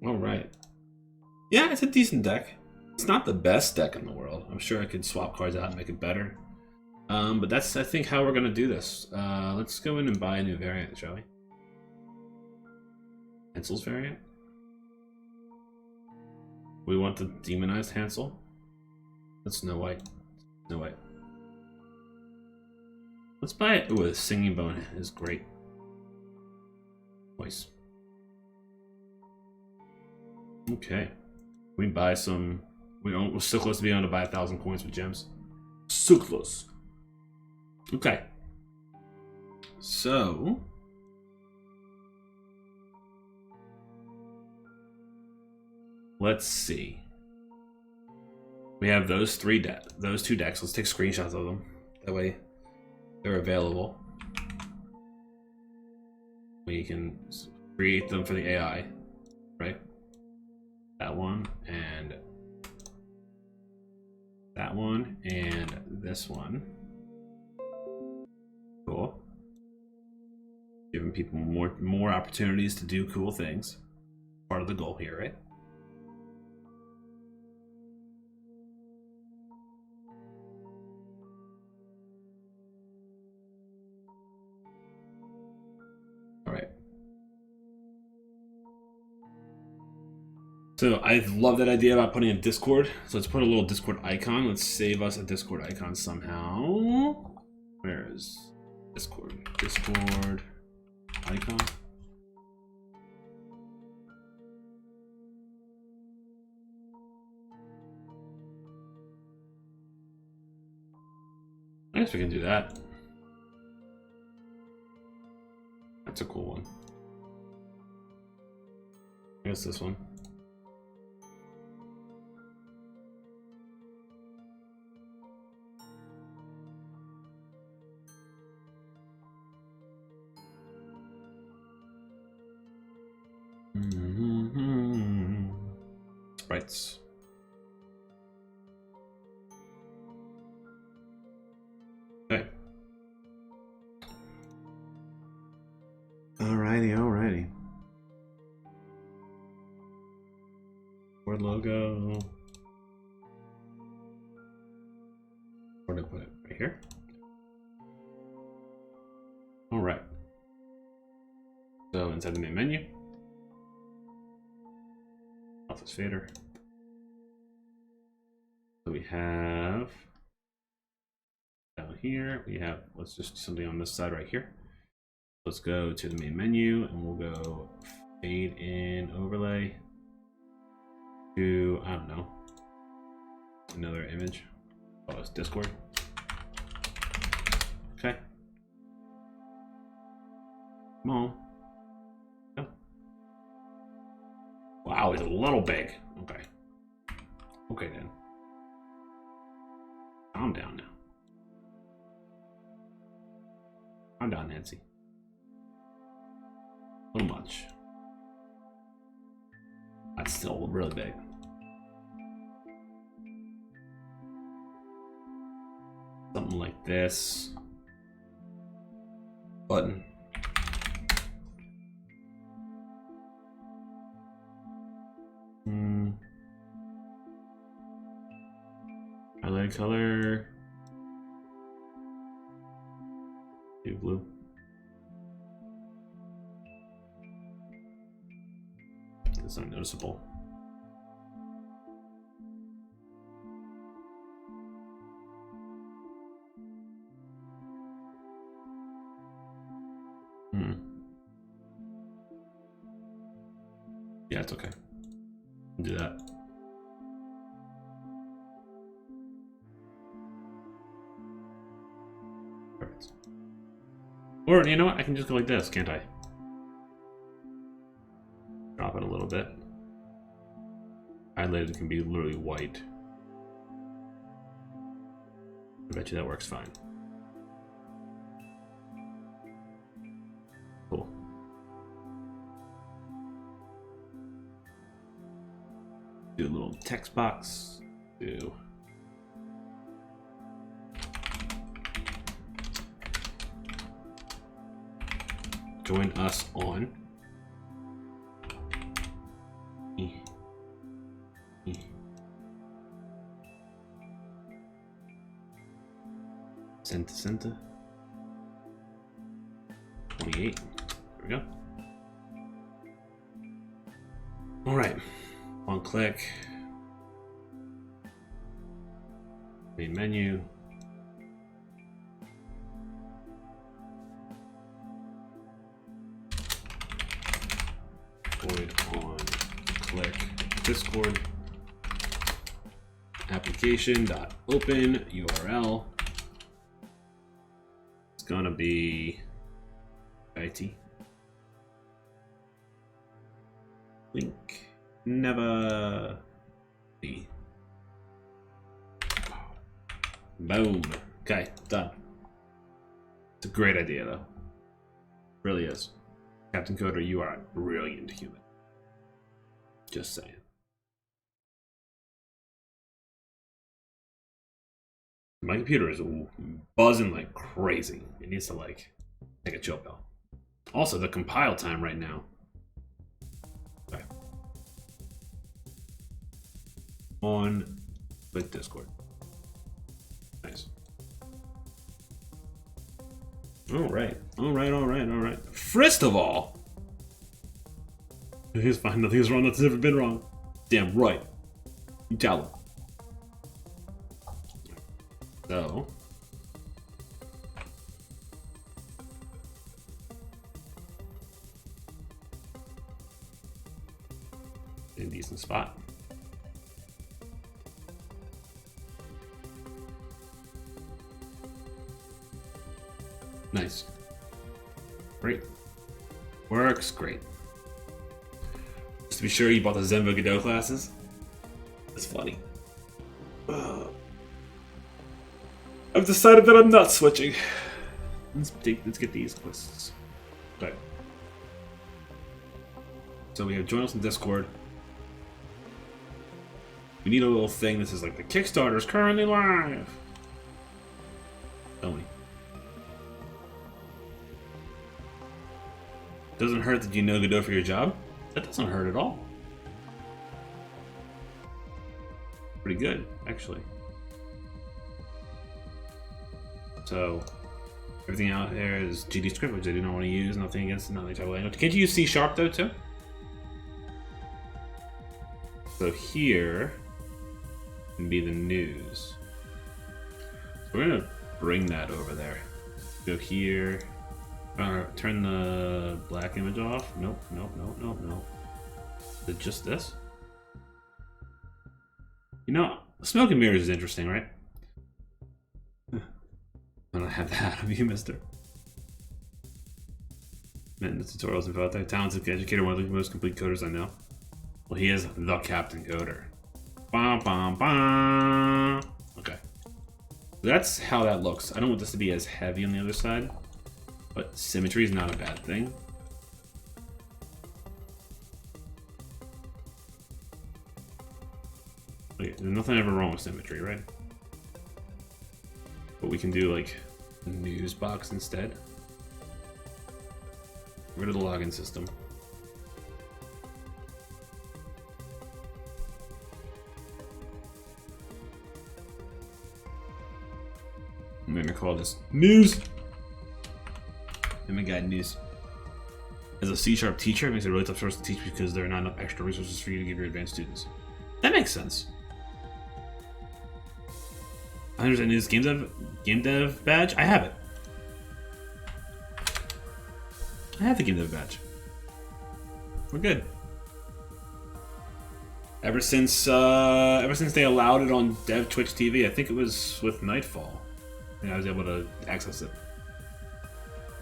Alright. Yeah, it's a decent deck. It's not the best deck in the world. I'm sure I could swap cards out and make it better. But that's, I think, how we're going to do this. Let's go in and buy a new variant, shall we? Hansel's variant? We want the demonized Hansel? That's Snow White. Snow White. Let's buy it. Ooh, a Singing Bone is great. Nice. Okay. We buy some... We're so close to being able to buy 1,000 coins with gems. So close. Okay. So... let's see. We have those 2 decks. Let's take screenshots of them. That way they're available. We can create them for the AI, right? That one and that one and this one. Cool. Giving people more opportunities to do cool things. Part of the goal here, right? So I love that idea about putting a Discord. So let's put a little Discord icon. Let's save us a Discord icon somehow. Where is Discord? Discord icon. I guess we can do that. That's a cool one. I guess this one. Sprites. Okay. Alrighty. Board logo. Where did I put it? Right here? Alright. So inside the main menu. Office fader. So we have down here, we have, let's just do something on this side right here. Let's go to the main menu and we'll go fade in overlay to, I don't know, another image. Oh, it's Discord. Okay. Come on. Go. Wow, it's a little big. Okay. Okay then. Calm down now. Calm down, Nancy. A little much. That's still really big. Something like this. Button. Highlight color. Do blue. It's unnoticeable. Yeah, it's okay. Do that. Perfect. Or, you know what? I can just go like this, can't I? Drop it a little bit. Highlighted can be literally white. I bet you that works fine. Cool. Do a little text box. Do. Join us on. Center. 28. There we go. All right. One click. Main menu. Void on click Discord. Application.open URL. It's gonna be IT. Link. Never be. Boom. Okay, done. It's a great idea, though. Really is. Captain Coder, you are a brilliant human. Just saying. My computer is buzzing like crazy. It needs to, like, take a chill pill. Also, the compile time right now. Okay. On with Discord. Nice. All right. First of all, he's fine. Nothing is wrong. Nothing's ever been wrong. Damn right. You tell him. So. In a decent spot. Nice. Great. Works great. Just to be sure, you bought the Zenvo Godot classes? That's funny. I've decided that I'm not switching. Let's get these quests. Okay. So we have join us in Discord. We need a little thing that says like the Kickstarter is currently live. Tell me. Doesn't hurt that you know Godot for your job. That doesn't hurt at all. Pretty good, actually. So, everything out there is GD script, which I do not want to use. Nothing against another type of language. Can't you use C# though, too? So here can be the news. So we're gonna bring that over there. Go here. Turn the black image off. Nope. Is it just this? You know, smoke and mirrors is interesting, right? I don't have that of you, mister. Man, the tutorials info out there. Talented educator, one of the most complete coders I know. Well, he is the Captain Coder. Bum, bum, bum. Okay. That's how that looks. I don't want this to be as heavy on the other side, but symmetry is not a bad thing. Okay, there's nothing ever wrong with symmetry, right? But we can do like a news box instead. Get rid of the login system. I'm gonna call this news. Oh my god, news. As a C# teacher, it makes it really tough for us to teach because there are not enough extra resources for you to give your advanced students. That makes sense. 100% news game dev badge. I have it. I have the game dev badge. We're good. Ever since they allowed it on Dev Twitch TV, I think it was with Nightfall, and I was able to access it.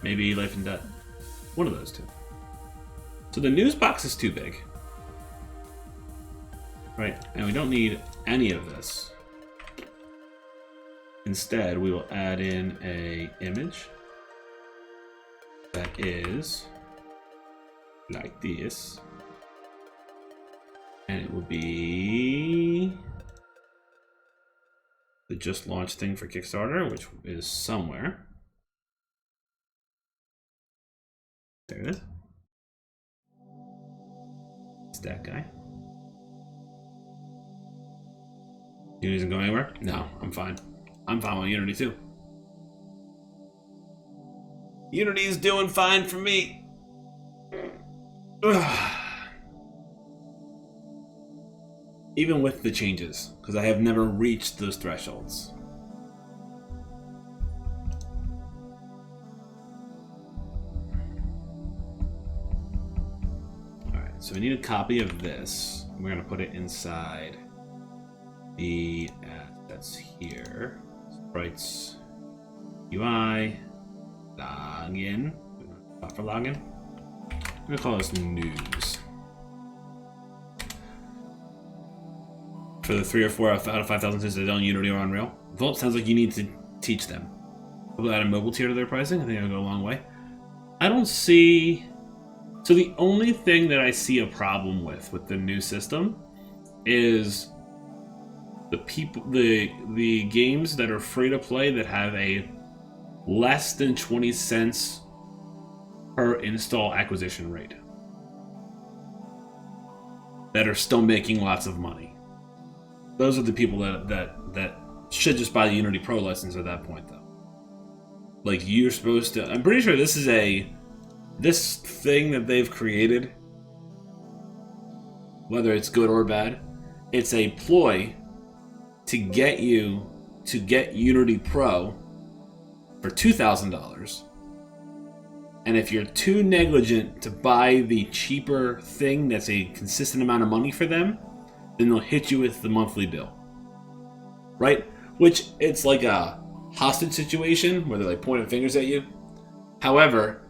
Maybe Life and Death. One of those two. So the news box is too big. Right, and we don't need any of this. Instead, we will add in a image that is like this. And it will be the just launched thing for Kickstarter, which is somewhere. There it is. It's that guy. Unity isn't going anywhere? No, I'm fine. I'm fine with Unity too. Unity is doing fine for me. Ugh. Even with the changes, because I have never reached those thresholds. Alright, so we need a copy of this. We're going to put it inside the assets here. Sprites, UI, login. For login. I'm going to call this news. For the 3 or 4 out of 5,000 since they're on Unity or Unreal. Vault sounds like you need to teach them. We'll add a mobile tier to their pricing. I think that'll go a long way. I don't see... So the only thing that I see a problem with the new system is the games that are free to play that have a less than 20 cents per install acquisition rate. That are still making lots of money. Those are the people that should just buy the Unity Pro license at that point, though. Like, you're supposed to... I'm pretty sure this is this thing that they've created, whether it's good or bad, it's a ploy to get you to get Unity Pro for $2,000. And if you're too negligent to buy the cheaper thing that's a consistent amount of money for them, then they'll hit you with the monthly bill. Right? Which, it's like a hostage situation where they're like pointing fingers at you. However,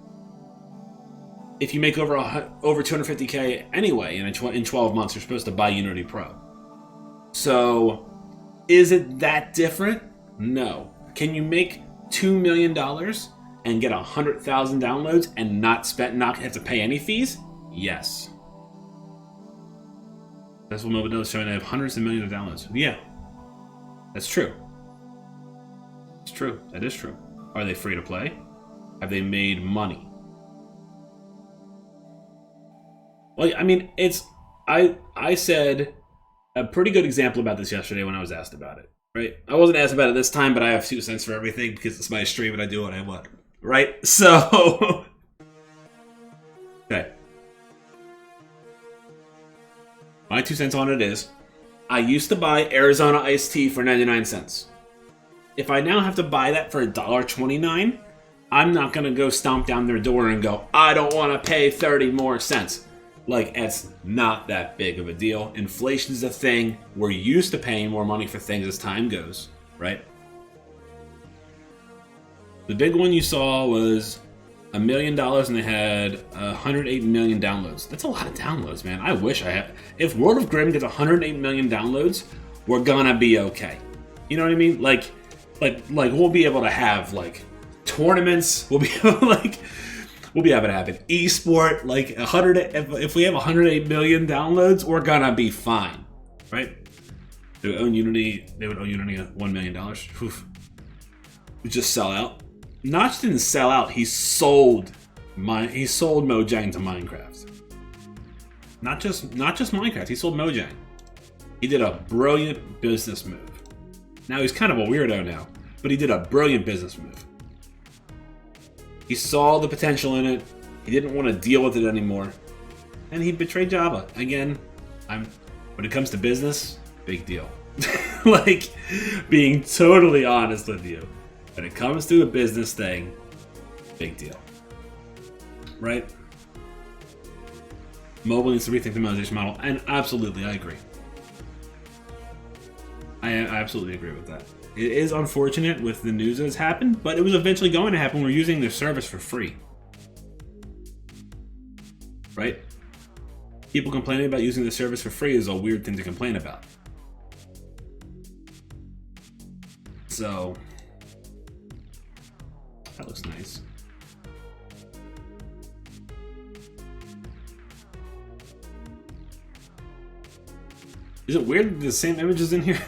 if you make over 250K anyway in 12 months, you're supposed to buy Unity Pro. So, is it that different? No. Can you make $2 million and get 100,000 downloads and not have to pay any fees? Yes. That's what Mobile is showing. They have hundreds of millions of downloads. Yeah, that's true. It's true. That is true. Are they free to play? Have they made money? Well, I mean, I said a pretty good example about this yesterday when I was asked about it. Right? I wasn't asked about it this time, but I have 2 cents for everything because it's my stream and I do what I want. Right? So, okay. My 2 cents on it is, I used to buy Arizona iced tea for 99 cents. If I now have to buy that for $1.29, I'm not going to go stomp down their door and go, I don't want to pay 30 more cents. Like, it's not that big of a deal. Inflation's a thing. We're used to paying more money for things as time goes, right? The big one you saw was $1 million and they had 108 million downloads. That's a lot of downloads, man. I wish I had. If World of Grimm gets 108 million downloads, we're gonna be okay. You know what I mean? Like we'll be able to have like tournaments. We'll be able to have an esport. Like 100. If we have 108 million downloads, we're gonna be fine, right? They would own Unity. They would owe Unity $1 million. Oof. just sell out. Notch didn't sell out. He sold Mojang to Minecraft. Not just Minecraft. He sold Mojang. He did a brilliant business move. Now he's kind of a weirdo now, but he did a brilliant business move. He saw the potential in it. He didn't want to deal with it anymore, and he betrayed Java again. When it comes to business, big deal. Like, being totally honest with you, when it comes to a business thing, big deal, right? Mobile needs to rethink the monetization model, and absolutely, I agree. I absolutely agree with that. It is unfortunate with the news that's happened, but it was eventually going to happen. We're using their service for free, right? People complaining about using the service for free is a weird thing to complain about. So, that looks nice. Is it weird that the same image is in here?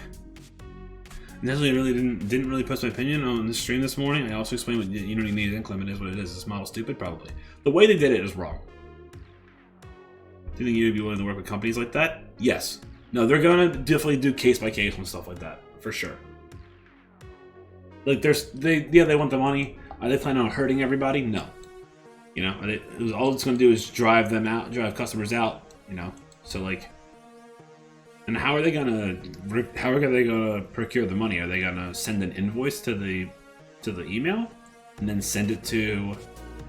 Nestle really didn't really post my opinion on the stream this morning. I also explained what Unity needs income. It is what it is. This model stupid, probably. The way they did it is wrong. Do you think you'd be willing to work with companies like that? Yes. No, they're gonna definitely do case by case and stuff like that for sure. Like they want the money. Are they planning on hurting everybody? No. You know, all it's gonna do is drive customers out. You know, so like. And how are they gonna procure the money? Are they gonna send an invoice to the email and then send it to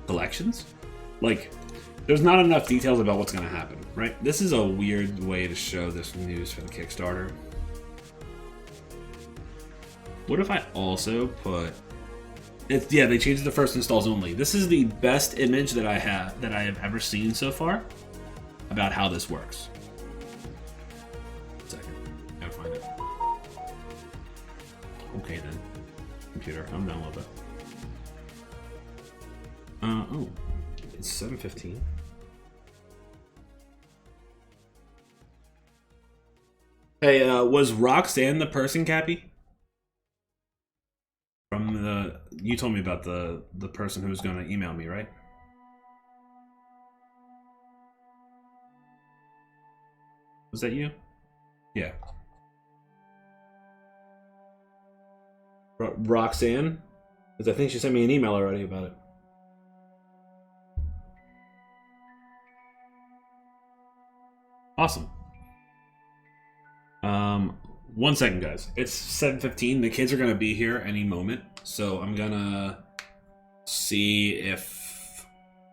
collections? Like, there's not enough details about what's gonna happen, right? This is a weird way to show this news for the Kickstarter. What if I also put? Yeah, they changed it to first installs only. This is the best image that I have ever seen so far about how this works. Okay then, computer, I'm done with it. Oh, it's 7:15. Hey, was Roxanne the person, Cappy? You told me about the person who was gonna email me, right? Was that you? Yeah. Roxanne? Because I think she sent me an email already about it. Awesome. 1 second, guys. It's 7:15. The kids are gonna be here any moment, so I'm gonna see if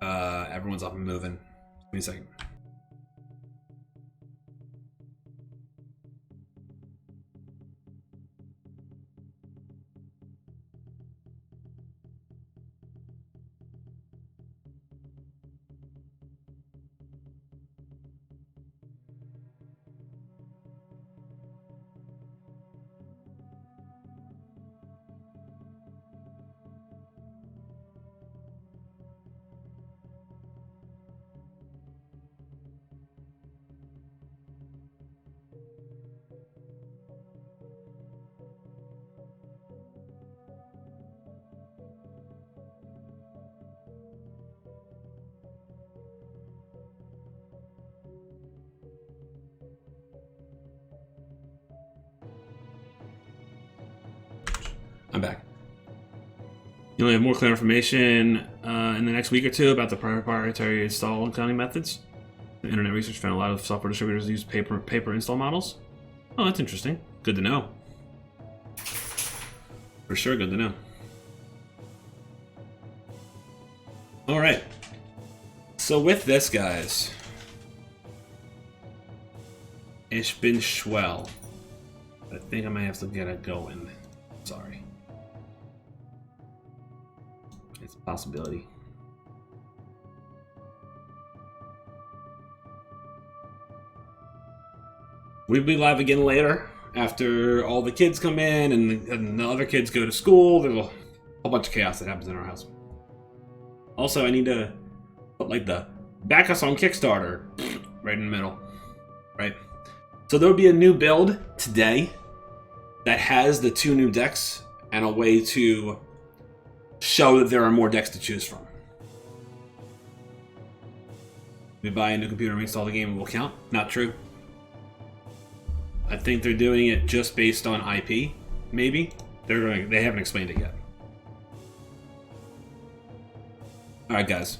everyone's up and moving. Give me a second. I'm back. You'll have more clear information in the next week or two about the proprietary install and counting methods. The internet research found a lot of software distributors use paper install models. Oh, that's interesting. Good to know. For sure, good to know. All right. So with this, guys, ich bin schwell. I think I might have to get it going. Sorry. It's a possibility. We'll be live again later after all the kids come in and the other kids go to school. There's a whole bunch of chaos that happens in our house. Also, I need to put like the back us on Kickstarter right in the middle, right? So there'll be a new build today that has the 2 new decks and a way to show that there are more decks to choose from. We buy a new computer and install the game, it will count. Not true. I think they're doing it just based on IP, maybe. They haven't explained it yet. Alright guys,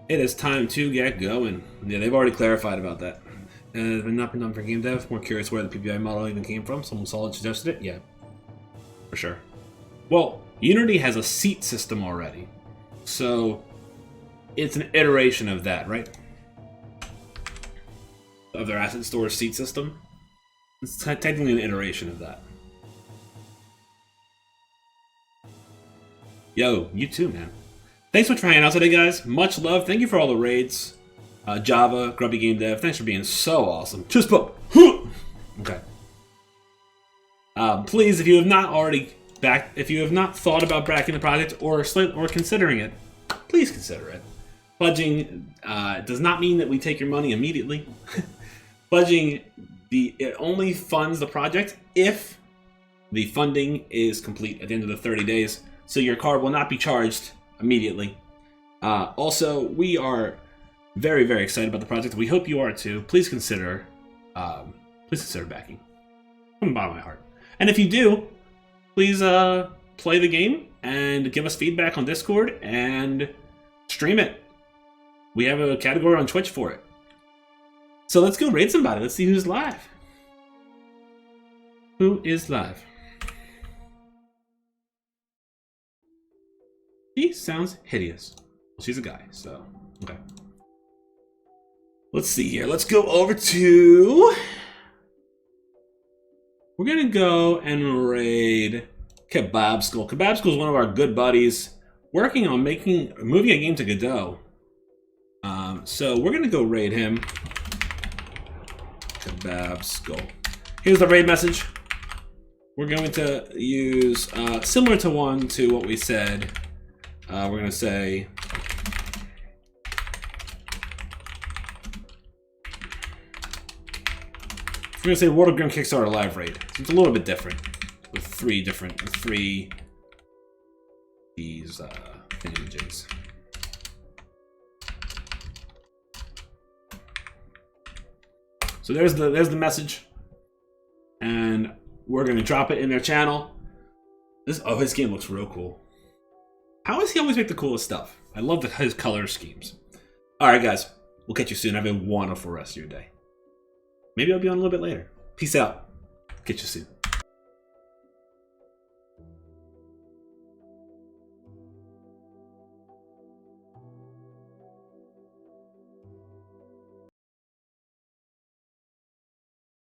it is time to get going. Yeah, they've already clarified about that. It's not been done for game dev. More curious where the PPI model even came from. Someone solid suggested it? Yeah, for sure. Well, Unity has a seat system already. So, it's an iteration of that, right? Of their asset store seat system. It's technically an iteration of that. Yo, you too, man. Thanks so much for hanging out today, guys. Much love. Thank you for all the raids. Java, Grubby Game Dev, thanks for being so awesome. Just put. Okay. Please, if you have not already if you have not thought about backing the project or considering it, please consider it. Pledging does not mean that we take your money immediately. Pledging it only funds the project if the funding is complete at the end of the 30 days. So your card will not be charged immediately. Also, we are very, very excited about the project. We hope you are too. Please consider backing from the bottom of my heart. And if you do, please play the game and give us feedback on Discord and stream it. We have a category on Twitch for it. So let's go raid somebody. Let's see who's live. Who is live? She sounds hideous. Well, she's a guy, so okay. Let's see here. Let's go over to. We're gonna go and raid Kebab Skull. Kebab Skull is one of our good buddies, working on moving a game to Godot. So we're gonna go raid him. Kebab Skull. Here's the raid message. We're going to use similar to what we said. We're going to say World of Grimm Kickstarter live raid. So it's a little bit different with three images. So there's the message, and we're gonna drop it in their channel. His game looks real cool. How does he always make the coolest stuff? I love his color schemes. All right, guys, we'll catch you soon. Have a wonderful rest of your day. Maybe I'll be on a little bit later. Peace out. Catch you soon.